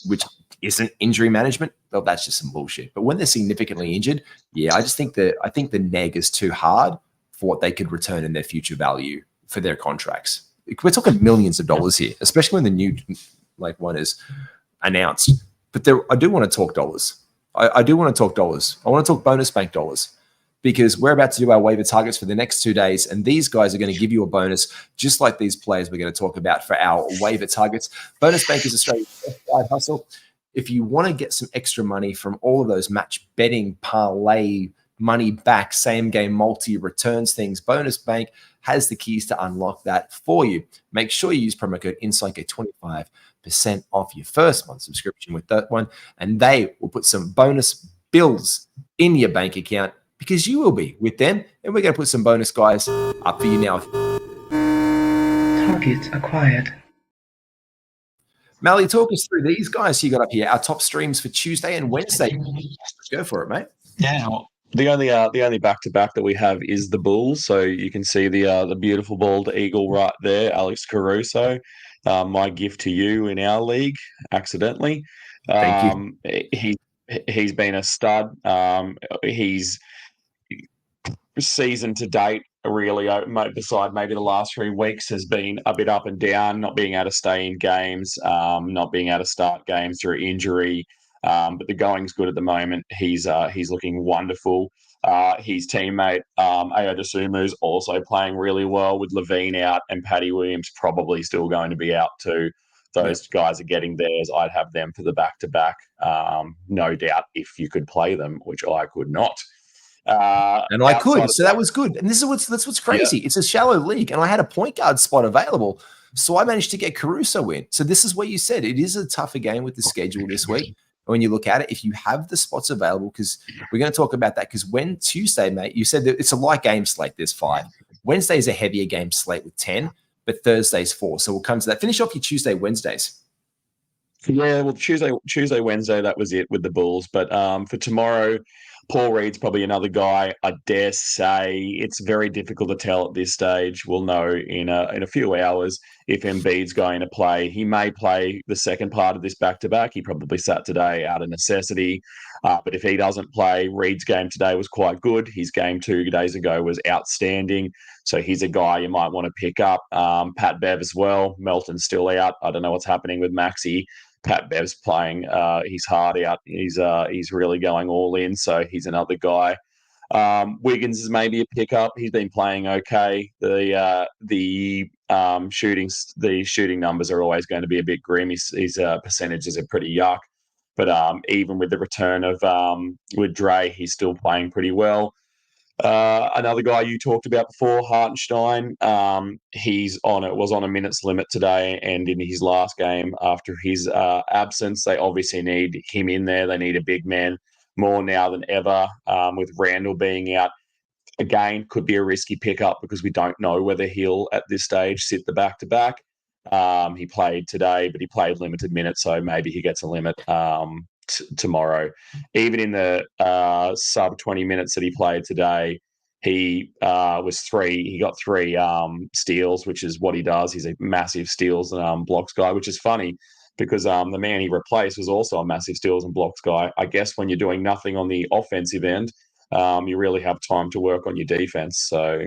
which isn't injury management, well, that's just some bullshit. But when they're significantly injured, I think the neg is too hard for what they could return in their future value for their contracts. We're talking millions of dollars here, especially when the new one is announced. But I do want to talk dollars. I do want to talk dollars. I want to talk bonus bank dollars because we're about to do our waiver targets for the next 2 days. And these guys are going to give you a bonus, just like these players we're going to talk about for our waiver targets. Bonus bank is Australia's best side hustle. If you want to get some extra money from all of those match betting, parlay, money back, same game, multi returns things, Bonus Bank has the keys to unlock that for you. Make sure you use promo code INSIDE, get 25% off your first month subscription with that one. And they will put some bonus bills in your bank account because you will be with them. And we're going to put some bonus guys up for you now. Target acquired. Malley, talk us through these guys you got up here, our top streams for Tuesday and Wednesday. Go for it, mate. Yeah, well, the only back-to-back that we have is the Bulls. So you can see the beautiful bald eagle right there, Alex Caruso. My gift to you in our league, accidentally. Thank you. He's been a stud. He's season to date, really, beside maybe the last 3 weeks, has been a bit up and down, not being able to stay in games, not being able to start games through injury. But the going's good at the moment. He's looking wonderful. His teammate, Ayo Dosunmu, is also playing really well with Levine out and Patty Williams probably still going to be out too. Those guys are getting theirs. I'd have them for the back-to-back, no doubt, if you could play them, which I could not. And I outside could, of so that was good. And that's what's crazy. Yeah. It's a shallow league, and I had a point guard spot available, so I managed to get Caruso in. So this is what you said. It is a tougher game with the schedule this week. When you look at it, if you have the spots available, because we're going to talk about that. Because when Tuesday, mate, you said that it's a light game slate. There's 5. Wednesday is a heavier game slate with 10, but Thursday's 4. So we'll come to that. Finish off your Tuesday, Wednesdays. Yeah, well, Tuesday, Wednesday, that was it with the Bulls. But for tomorrow, Paul Reed's probably another guy. I dare say it's very difficult to tell at this stage. We'll know in a few hours if Embiid's going to play. He may play the second part of this back-to-back. He probably sat today out of necessity. But if he doesn't play, Reed's game today was quite good. His game 2 days ago was outstanding. So he's a guy you might want to pick up. Pat Bev as well. Melton's still out. I don't know what's happening with Maxey. Pat Bev's playing his heart out. He's really going all in, so he's another guy. Wiggins is maybe a pickup. He's been playing okay. The shooting numbers are always going to be a bit grim. His percentages are pretty yuck. But even with the return of with Dre, he's still playing pretty well. Another guy you talked about before, Hartenstein, was on a minutes limit today, and in his last game after his absence, they obviously need him in there. They need a big man more now than ever. With Randall being out, again, could be a risky pickup because we don't know whether he'll at this stage sit the back-to-back. He played today, but he played limited minutes, so maybe he gets a limit tomorrow. Even in the sub 20 minutes that he played today, he got 3 steals, which is what he does. He's a massive steals and blocks guy, which is funny because the man he replaced was also a massive steals and blocks guy. I guess when you're doing nothing on the offensive end, you really have time to work on your defense. So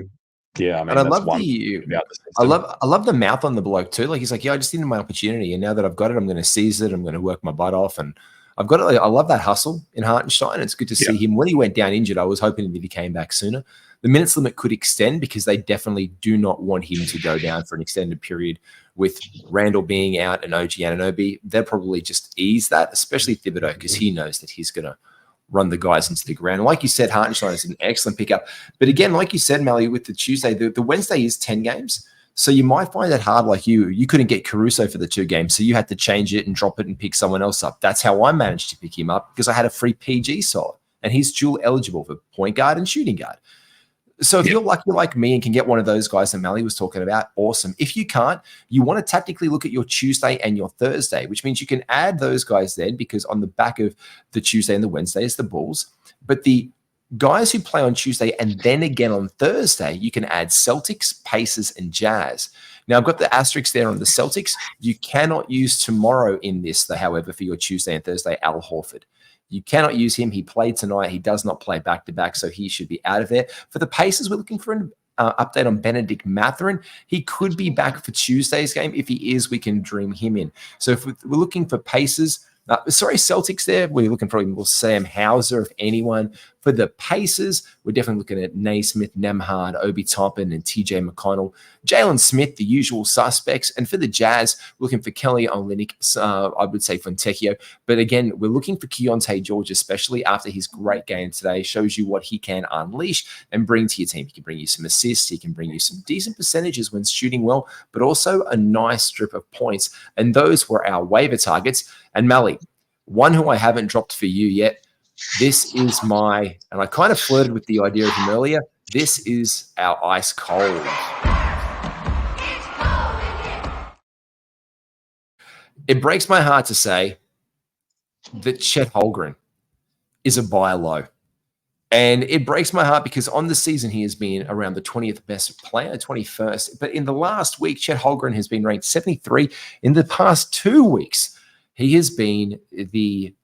yeah, I mean, And I that's love one about the system. I love the mouth on the bloke too. Like he's like, yeah, I just needed my opportunity, and now that I've got it, I'm going to seize it. I'm going to work my butt off, and I've got it. I love that hustle in Hartenstein. It's good to see him. When he went down injured, I was hoping that he came back sooner. The minutes limit could extend because they definitely do not want him to go down for an extended period. With Randall being out and OG Anunoby, they'll probably just ease that, especially Thibodeau, because he knows that he's going to run the guys into the ground. And like you said, Hartenstein is an excellent pickup. But again, like you said, Malley, with the Tuesday, the Wednesday is 10 games. So you might find that hard like you couldn't get Caruso for the 2 games. So you had to change it and drop it and pick someone else up. That's how I managed to pick him up because I had a free PG slot. And he's dual eligible for point guard and shooting guard. So if you're lucky like me and can get one of those guys that Malley was talking about, awesome. If you can't, you want to tactically look at your Tuesday and your Thursday, which means you can add those guys then because on the back of the Tuesday and the Wednesday is the Bulls. But the guys who play on Tuesday and then again on Thursday, you can add Celtics, Pacers, and Jazz. Now, I've got the asterisk there on the Celtics. You cannot use tomorrow in this, however, for your Tuesday and Thursday, Al Horford. You cannot use him. He played tonight. He does not play back-to-back, so he should be out of there. For the Pacers, we're looking for an update on Benedict Mathurin. He could be back for Tuesday's game. If he is, we can dream him in. So if we're looking for Pacers, Celtics there, we're looking for Sam Hauser, if anyone. For the Pacers, we're definitely looking at Naismith, Nemhard, Obi Toppin, and TJ McConnell. Jalen Smith, the usual suspects. And for the Jazz, we're looking for Kelly Olynyk, I would say Fontecchio. But again, we're looking for Keontae George, especially after his great game today. Shows you what he can unleash and bring to your team. He can bring you some assists. He can bring you some decent percentages when shooting well, but also a nice strip of points. And those were our waiver targets. And Malley, one who I haven't dropped for you yet. This is and I kind of flirted with the idea of him earlier. This is our ice cold. It breaks my heart to say that Chet Holmgren is a buy low. And it breaks my heart because on the season, he has been around the 20th best player, 21st. But in the last week, Chet Holmgren has been ranked 73. In the past 2 weeks, he has been the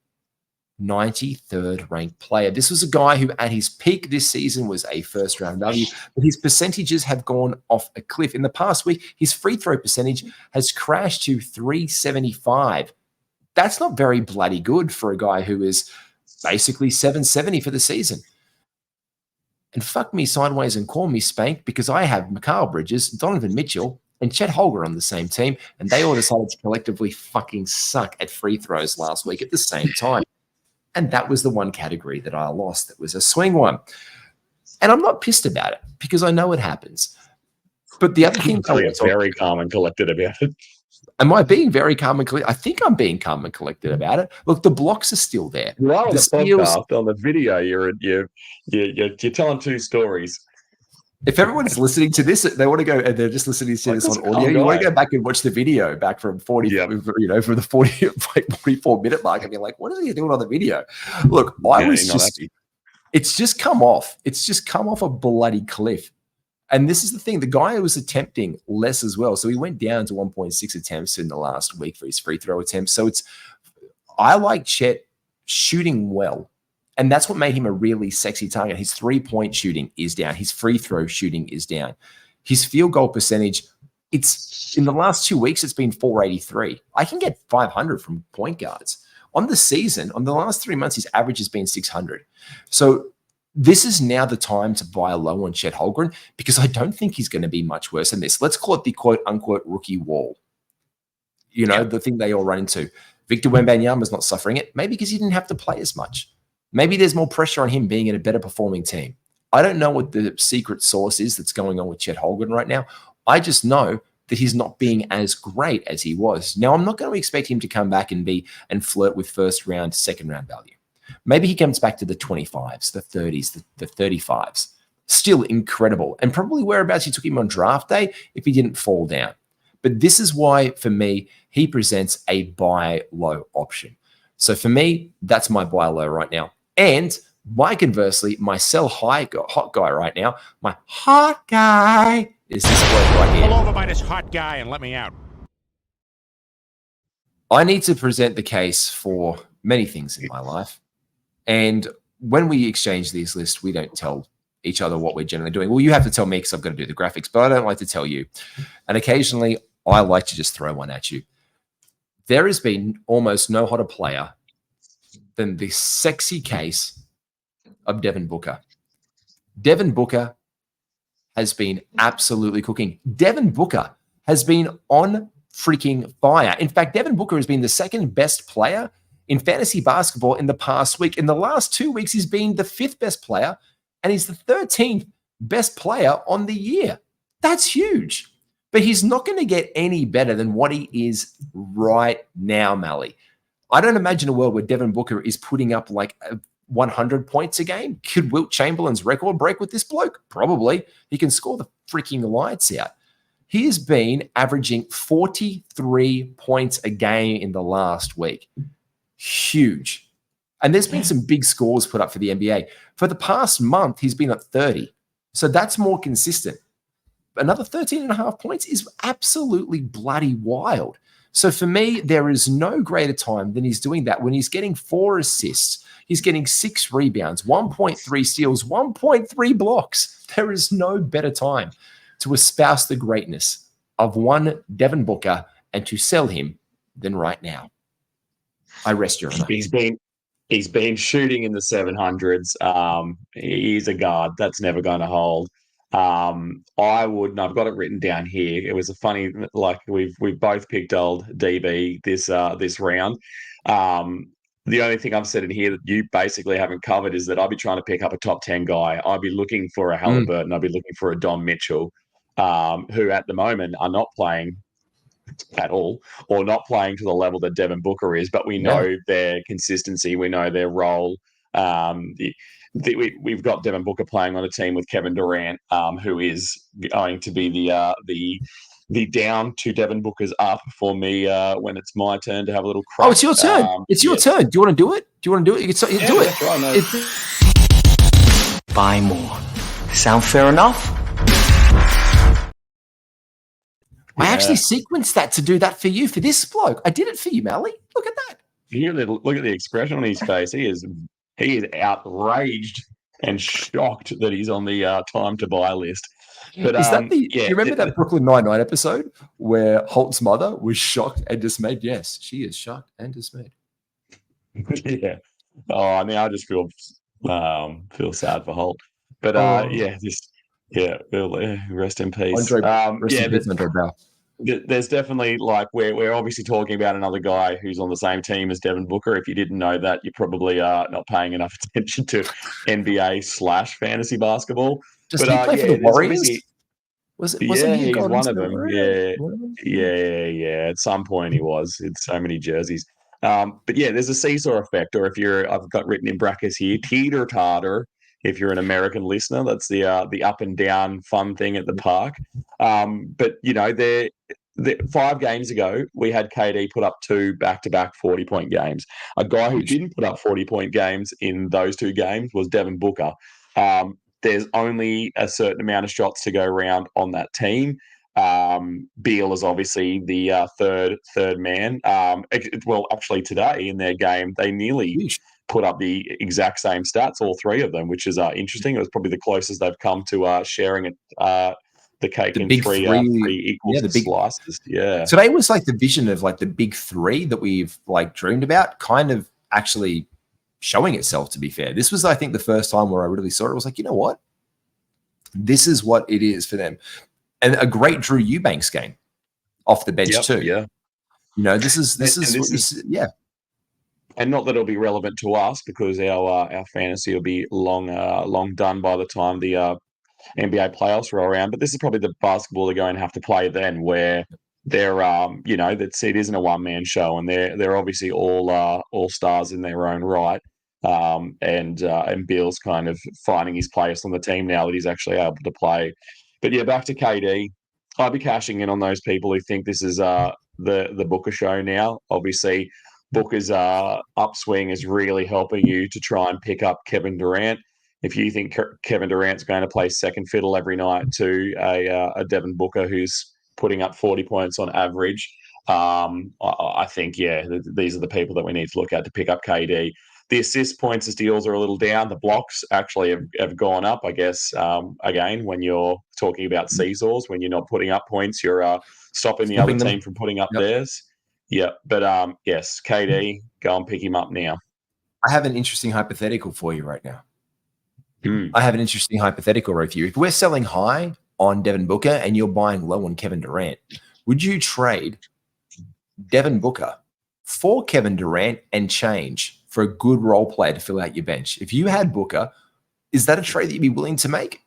93rd ranked player. This was a guy who at his peak this season was a first round value, but his percentages have gone off a cliff. In the past week, his free throw percentage has crashed to 375. That's not very bloody good for a guy who is basically 770 for the season. And fuck me sideways and call me spanked because I have Mikal Bridges, Donovan Mitchell, and Chet Holmgren on the same team, and they all decided to collectively fucking suck at free throws last week at the same time. And that was the one category that I lost. That was a swing one. And I'm not pissed about it because I know it happens. But the other thing, you're very calm and collected about it. Am I being very calm and collected? I think I'm being calm and collected about it. Look, the blocks are still there. You are on the steals, podcast, on the video. You're telling two stories. If everyone's listening to this, they want to go and they're just listening to this on audio. You want to go back and watch the video back from 40, from the 44-minute mark, and be like, "What is he doing on the video?" Look, it's just come off. It's just come off a bloody cliff. And this is the thing. The guy was attempting less as well. So he went down to 1.6 attempts in the last week for his free throw attempts. So I like Chet shooting well. And that's what made him a really sexy target. His 3-point shooting is down. His free throw shooting is down. His field goal percentage, it's in the last 2 weeks, it's been 483. I can get 500 from point guards. On the season, on the last 3 months, his average has been 600. So this is now the time to buy low on Chet Holmgren because I don't think he's going to be much worse than this. Let's call it the quote-unquote rookie wall. The thing they all run into. Victor Wembanyama's not suffering it, maybe because he didn't have to play as much. Maybe there's more pressure on him being in a better performing team. I don't know what the secret sauce is that's going on with Chet Holmgren right now. I just know that he's not being as great as he was. Now, I'm not going to expect him to come back and flirt with first round, second round value. Maybe he comes back to the 25s, the 30s, the 35s. Still incredible. And probably whereabouts you took him on draft day if he didn't fall down. But this is why, for me, he presents a buy low option. So for me, that's my buy low right now. And conversely, my sell high hot guy right now, my hot guy is this bloke right here. Pull over by this hot guy and let me out. I need to present the case for many things in my life. And when we exchange these lists, we don't tell each other what we're generally doing. Well, you have to tell me because I've got to do the graphics, but I don't like to tell you. And occasionally, I like to just throw one at you. There has been almost no hotter player than the sexy case of Devin Booker. Devin Booker has been absolutely cooking. Devin Booker has been on freaking fire. In fact, Devin Booker has been the second best player in fantasy basketball in the past week. In the last 2 weeks, he's been the 5th best player, and he's the 13th best player on the year. That's huge. But he's not going to get any better than what he is right now, Malley. I don't imagine a world where Devin Booker is putting up like 100 points a game. Could Wilt Chamberlain's record break with this bloke? Probably. He can score the freaking lights out. He has been averaging 43 points a game in the last week. Huge. And there's been some big scores put up for the NBA. For the past month, he's been at 30. So that's more consistent. Another 13 and a half points is absolutely bloody wild. So for me, there is no greater time than he's doing that when he's getting 4 assists. He's getting 6 rebounds, 1.3 steals, 1.3 blocks. There is no better time to espouse the greatness of one Devin Booker and to sell him than right now. I rest your honor. He's been shooting in the 700s. He's a guard. That's never going to hold. I've got it written down here. It was a funny, like we've both picked old DB this round. The only thing I've said in here that you basically haven't covered is that I'd be trying to pick up a top 10 guy. I'd be looking for a Halliburton. I'd be looking for a Don Mitchell, who at the moment are not playing at all or not playing to the level that Devin Booker is, but we know their consistency. We know their role. We've got Devin Booker playing on a team with Kevin Durant, who is going to be the down to Devin Booker's up for me when it's my turn to have a little crack. Oh, it's your turn. It's your turn. Do you want to do it? Do you want to do it? You can do it. Right, Buy more. Sound fair enough? I actually sequenced that to do that for you, for this bloke. I did it for you, Malley. Look at that. Look at the expression on his face. He is outraged and shocked that he's on the time to buy list. But is that do you remember that Brooklyn Nine-Nine episode where Holt's mother was shocked and dismayed? Yes, she is shocked and dismayed. Yeah. Oh, now I just feel sad for Holt. But rest in peace. Andre Bell. there's definitely like we're obviously talking about another guy who's on the same team as Devin Booker. If you didn't know that, you probably are not paying enough attention to NBA/fantasy basketball. Does But he play for the yeah, there's Warriors? obviously Wasn't yeah, he a he's Golden one of State them. Warrior? Yeah, One of them? yeah. At some point he was. It's so many jerseys. But yeah, there's a seesaw effect, or if you're, I've got written in brackets here, teeter totter. If you're an American listener, that's the up and down fun thing at the park. But they're 5 games ago, we had KD put up 2 back-to-back 40-point games. A guy who didn't put up 40-point games in those 2 games was Devin Booker. There's only a certain amount of shots to go around on that team. Beal is obviously the third man. Well, actually, today in their game, they nearly put up the exact same stats, all 3 of them, which is interesting. It was probably the closest they've come to sharing it. The cake The in big 3 three, equal yeah, the big slices. Yeah. Today was like the vision of like the big 3 that we've like dreamed about, kind of actually showing itself. To be fair, this was, I think, the first time where I really saw it. It was like, you know what, this is what it is for them, and a great Drew Eubanks game off the bench too. Yeah. This is yeah. And not that it'll be relevant to us because our fantasy will be long done by the time the NBA playoffs roll around. But this is probably the basketball they're going to have to play then, where they're that it isn't a one man show, and they're obviously all stars in their own right. And Bill's kind of finding his place on the team now that he's actually able to play. But yeah, back to KD. I'd be cashing in on those people who think this is the Booker show now. Obviously, Booker's upswing is really helping you to try and pick up Kevin Durant. If you think Kevin Durant's going to play second fiddle every night to a Devin Booker who's putting up 40 points on average, I think, these are the people that we need to look at to pick up KD. The assist points and steals are a little down. The blocks actually have gone up, I guess, again, when you're talking about seesaws, when you're not putting up points, you're stopping the other team from putting up theirs. Yeah, but yes, KD, go and pick him up now. I have an interesting hypothetical for you right now. Mm. I have an interesting hypothetical right here. If we're selling high on Devin Booker and you're buying low on Kevin Durant, would you trade Devin Booker for Kevin Durant and change for a good role player to fill out your bench? If you had Booker, is that a trade that you'd be willing to make?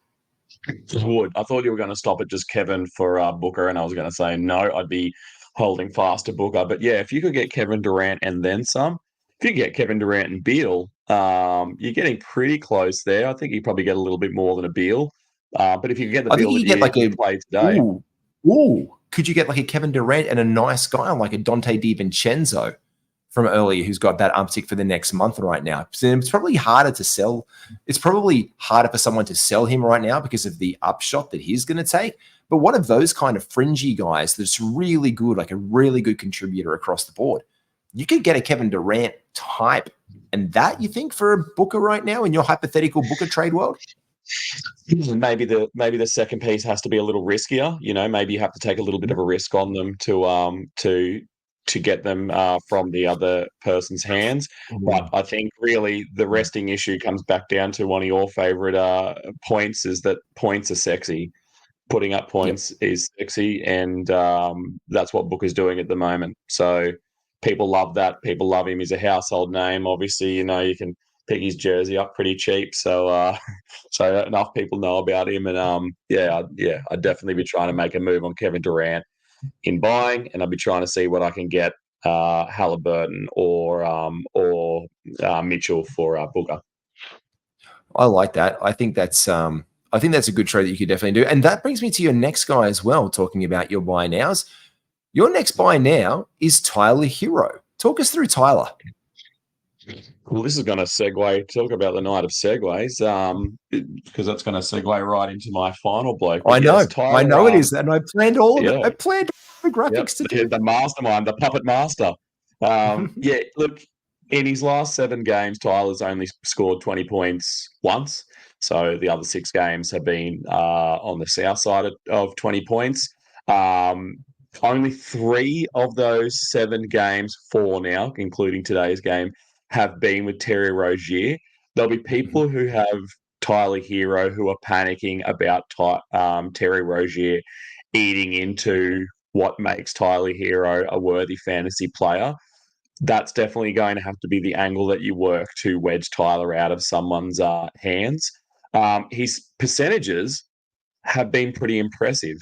I would. I thought you were going to stop at just Kevin for Booker, and I was going to say no, I'd be holding fast to Booker. But yeah, if you could get Kevin Durant and then some, if you get Kevin Durant and Beal, you're getting pretty close there. I think you probably get a little bit more than a Beal. But if you get the Beal that you played today. Could you get like a Kevin Durant and a nice guy like a Dante DiVincenzo from earlier who's got that uptick for the next month right now? So it's probably harder to sell. It's probably harder for someone to sell him right now because of the upshot that he's going to take. But one of those kind of fringy guys that's really good, like a really good contributor across the board, you could get a Kevin Durant type. And that, you think, for a Booker right now in your hypothetical Booker trade world? Maybe the second piece has to be a little riskier. Maybe you have to take a little bit of a risk on them to get them from the other person's hands. But I think really the resting issue comes back down to one of your favorite points, is that points are sexy. Putting up points is sexy, and that's what Booker's doing at the moment. So people love that. People love him. He's a household name. Obviously, you can pick his jersey up pretty cheap. So so enough people know about him. And I'd definitely be trying to make a move on Kevin Durant in buying, and I'd be trying to see what I can get Halliburton or Mitchell for Booker. I like that. I think that's a good trade that you could definitely do. And that brings me to your next guy as well, talking about your buy nows. Your next buy now is Tyler Hero. Talk us through Tyler. Well, this is going to segue. Talk about the night of segues, because that's going to segue right into my final bloke. I know, Tyler, it is, and I planned all of it. I planned the graphics the mastermind, the puppet master. Look, in his last 7 games, Tyler's only scored 20 points once. So the other 6 games have been on the south side of 20 points. Only 3 of those 7 games, 4 now, including today's game, have been with Terry Rozier. There'll be people who have Tyler Hero who are panicking about Terry Rozier eating into what makes Tyler Hero a worthy fantasy player, that's definitely going to have to be the angle that you work to wedge Tyler out of someone's hands. His percentages have been pretty impressive.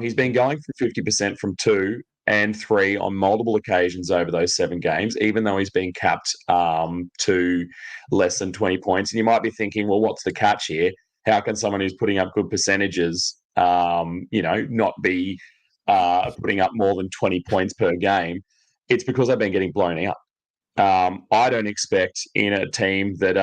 He's been going for 50% from 2 and 3 on multiple occasions over those 7 games, even though he's been capped to less than 20 points. And you might be thinking, well, what's the catch here? How can someone who's putting up good percentages, not be putting up more than 20 points per game? It's because they've been getting blown out. I don't expect in a team that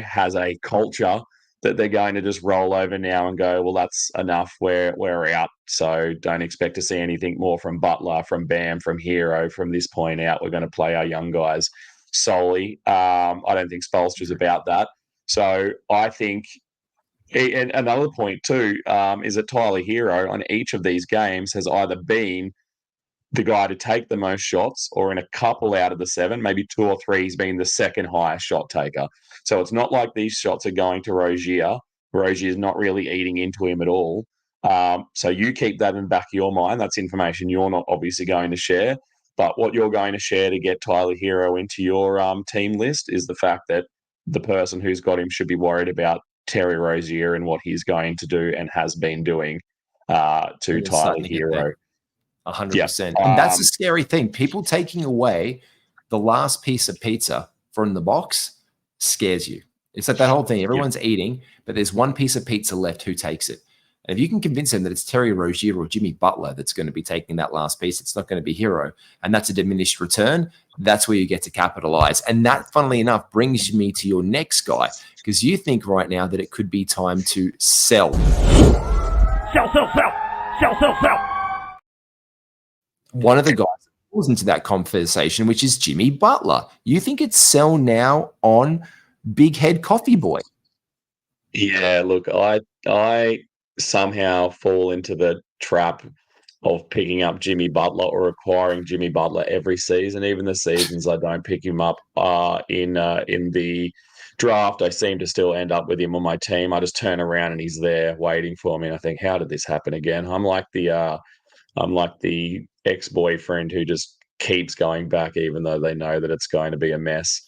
has a culture that they're going to just roll over now and go, well, that's enough. We're out. So don't expect to see anything more from Butler, from Bam, from Hero from this point out. We're going to play our young guys solely. I don't think Spolster's about that. So I think, and another point too, is that Tyler Hero on each of these games has either been the guy to take the most shots, or in a couple out of the 7, maybe 2 or 3, he's been the second highest shot taker. So it's not like these shots are going to Rozier. Rozier's not really eating into him at all. So you keep that in the back of your mind. That's information you're not obviously going to share. But what you're going to share to get Tyler Hero into your team list is the fact that the person who's got him should be worried about Terry Rozier and what he's going to do and has been doing to Tyler Hero. 100%. And that's the scary thing. People taking away the last piece of pizza from the box scares you. It's like that whole thing. Everyone's eating, but there's one piece of pizza left. Who takes it? And if you can convince them that it's Terry Rozier or Jimmy Butler that's going to be taking that last piece, it's not going to be Hero. And that's a diminished return. That's where you get to capitalize. And that, funnily enough, brings me to your next guy, because you think right now that it could be time to sell. Sell, sell, sell. Sell, sell, sell. One of the guys that falls into that conversation, which is Jimmy Butler. You think it's sell now on Big Head Coffee Boy? Yeah, look, I somehow fall into the trap of picking up Jimmy Butler or acquiring Jimmy Butler every season. Even the seasons I don't pick him up in the draft, I seem to still end up with him on my team. I just turn around and he's there waiting for me, and I think, how did this happen again? I'm like the ex-boyfriend who just keeps going back even though they know that it's going to be a mess.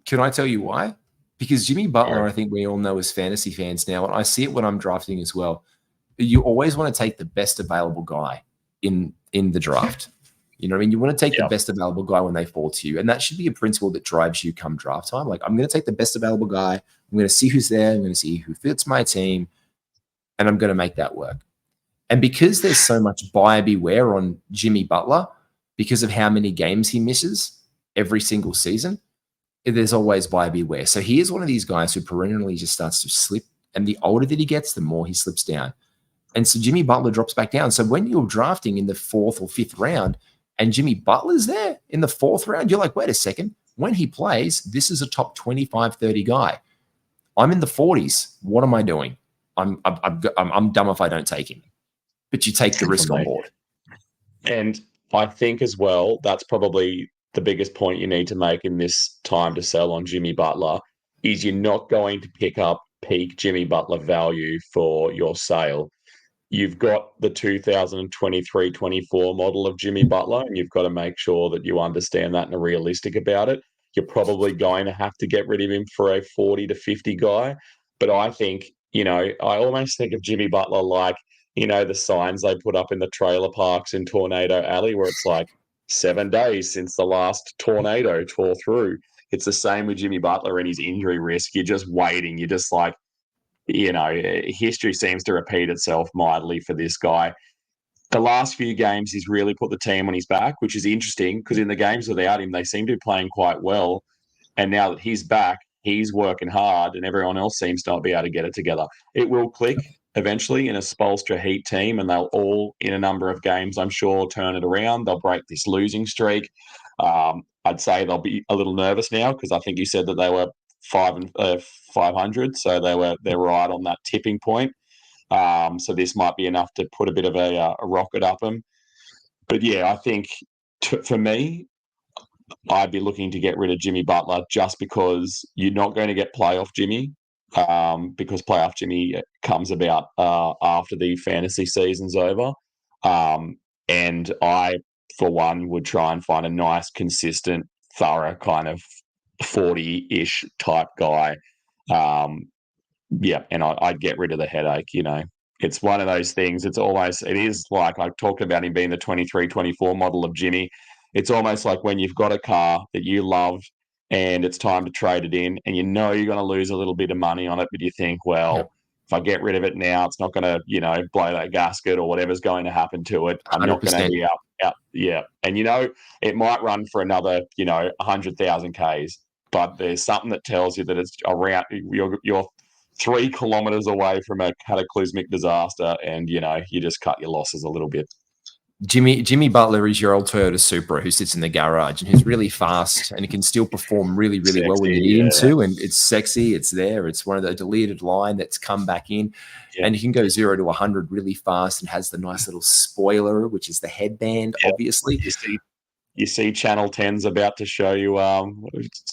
Can I tell you why? Because Jimmy Butler, I think we all know as fantasy fans now, and I see it when I'm drafting as well, you always want to take the best available guy in the draft. You know what I mean? You want to take the best available guy when they fall to you. And that should be a principle that drives you come draft time. Like, I'm going to take the best available guy. I'm going to see who's there. I'm going to see who fits my team. And I'm going to make that work. And because there's so much buyer beware on Jimmy Butler, because of how many games he misses every single season, there's always buyer beware. So he is one of these guys who perennially just starts to slip. And the older that he gets, the more he slips down. And so Jimmy Butler drops back down. So when you're drafting in the 4th or 5th round and Jimmy Butler's there in the 4th round, you're like, wait a second. When he plays, this is a top 25, 30 guy. I'm in the 40s. What am I doing? I'm dumb if I don't take him. But you take the risk on board. And I think as well, that's probably the biggest point you need to make in this time to sell on Jimmy Butler, is you're not going to pick up peak Jimmy Butler value for your sale. You've got the 2023-24 model of Jimmy Butler, and you've got to make sure that you understand that and are realistic about it. You're probably going to have to get rid of him for a 40 to 50 guy. But I think, I almost think of Jimmy Butler like, the signs they put up in the trailer parks in Tornado Alley where it's like 7 days since the last tornado tore through. It's the same with Jimmy Butler and his injury risk. You're just waiting. You're just like, history seems to repeat itself mightily for this guy. The last few games, he's really put the team on his back, which is interesting because in the games without him, they seem to be playing quite well. And now that he's back, he's working hard and everyone else seems to not be able to get it together. It will click eventually in a Spolstra Heat team, and they'll all, in a number of games, I'm sure, turn it around. They'll break this losing streak. I'd say they'll be a little nervous now because I think you said that they were 500, so they're right on that tipping point. So this might be enough to put a bit of a rocket up them. But yeah, I think for me, I'd be looking to get rid of Jimmy Butler just because you're not going to get playoff Jimmy. Because playoff Jimmy comes about after the fantasy season's over. And I, for one, would try and find a nice, consistent, thorough kind of 40-ish type guy. And I'd get rid of the headache, It's one of those things. It is like I talked about him being the 23, 24 model of Jimmy. It's almost like when you've got a car that you love and it's time to trade it in and you're going to lose a little bit of money on it, but you think, well, if I get rid of it now, it's not going to, blow that gasket or whatever's going to happen to it. I'm not going to be out. Yeah. And, it might run for another, 100,000 Ks, but there's something that tells you that it's around, you're 3 kilometers away from a cataclysmic disaster, and you just cut your losses a little bit. Jimmy Butler is your old Toyota Supra who sits in the garage and who's really fast and he can still perform really, really well when you need him to. And it's sexy. It's there. It's one of the deleted line that's come back in. And he can go 0 to 100 really fast and has the nice little spoiler, which is the headband, obviously. You see Channel 10's about to show you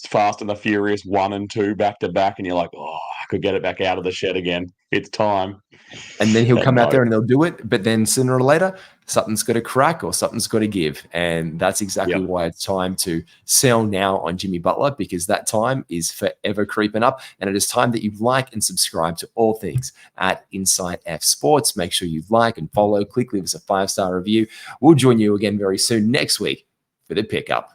Fast and the Furious 1 and 2 back to back, and you're like, oh, I could get it back out of the shed again. It's time. And then he'll come out there and they'll do it. But then sooner or later, something's got to crack or something's got to give. And that's exactly why it's time to sell now on Jimmy Butler, because that time is forever creeping up. And it is time that you like and subscribe to all things at Insight F Sports. Make sure you like and follow. Leave us a 5-star review. We'll join you again very soon next week for the pickup.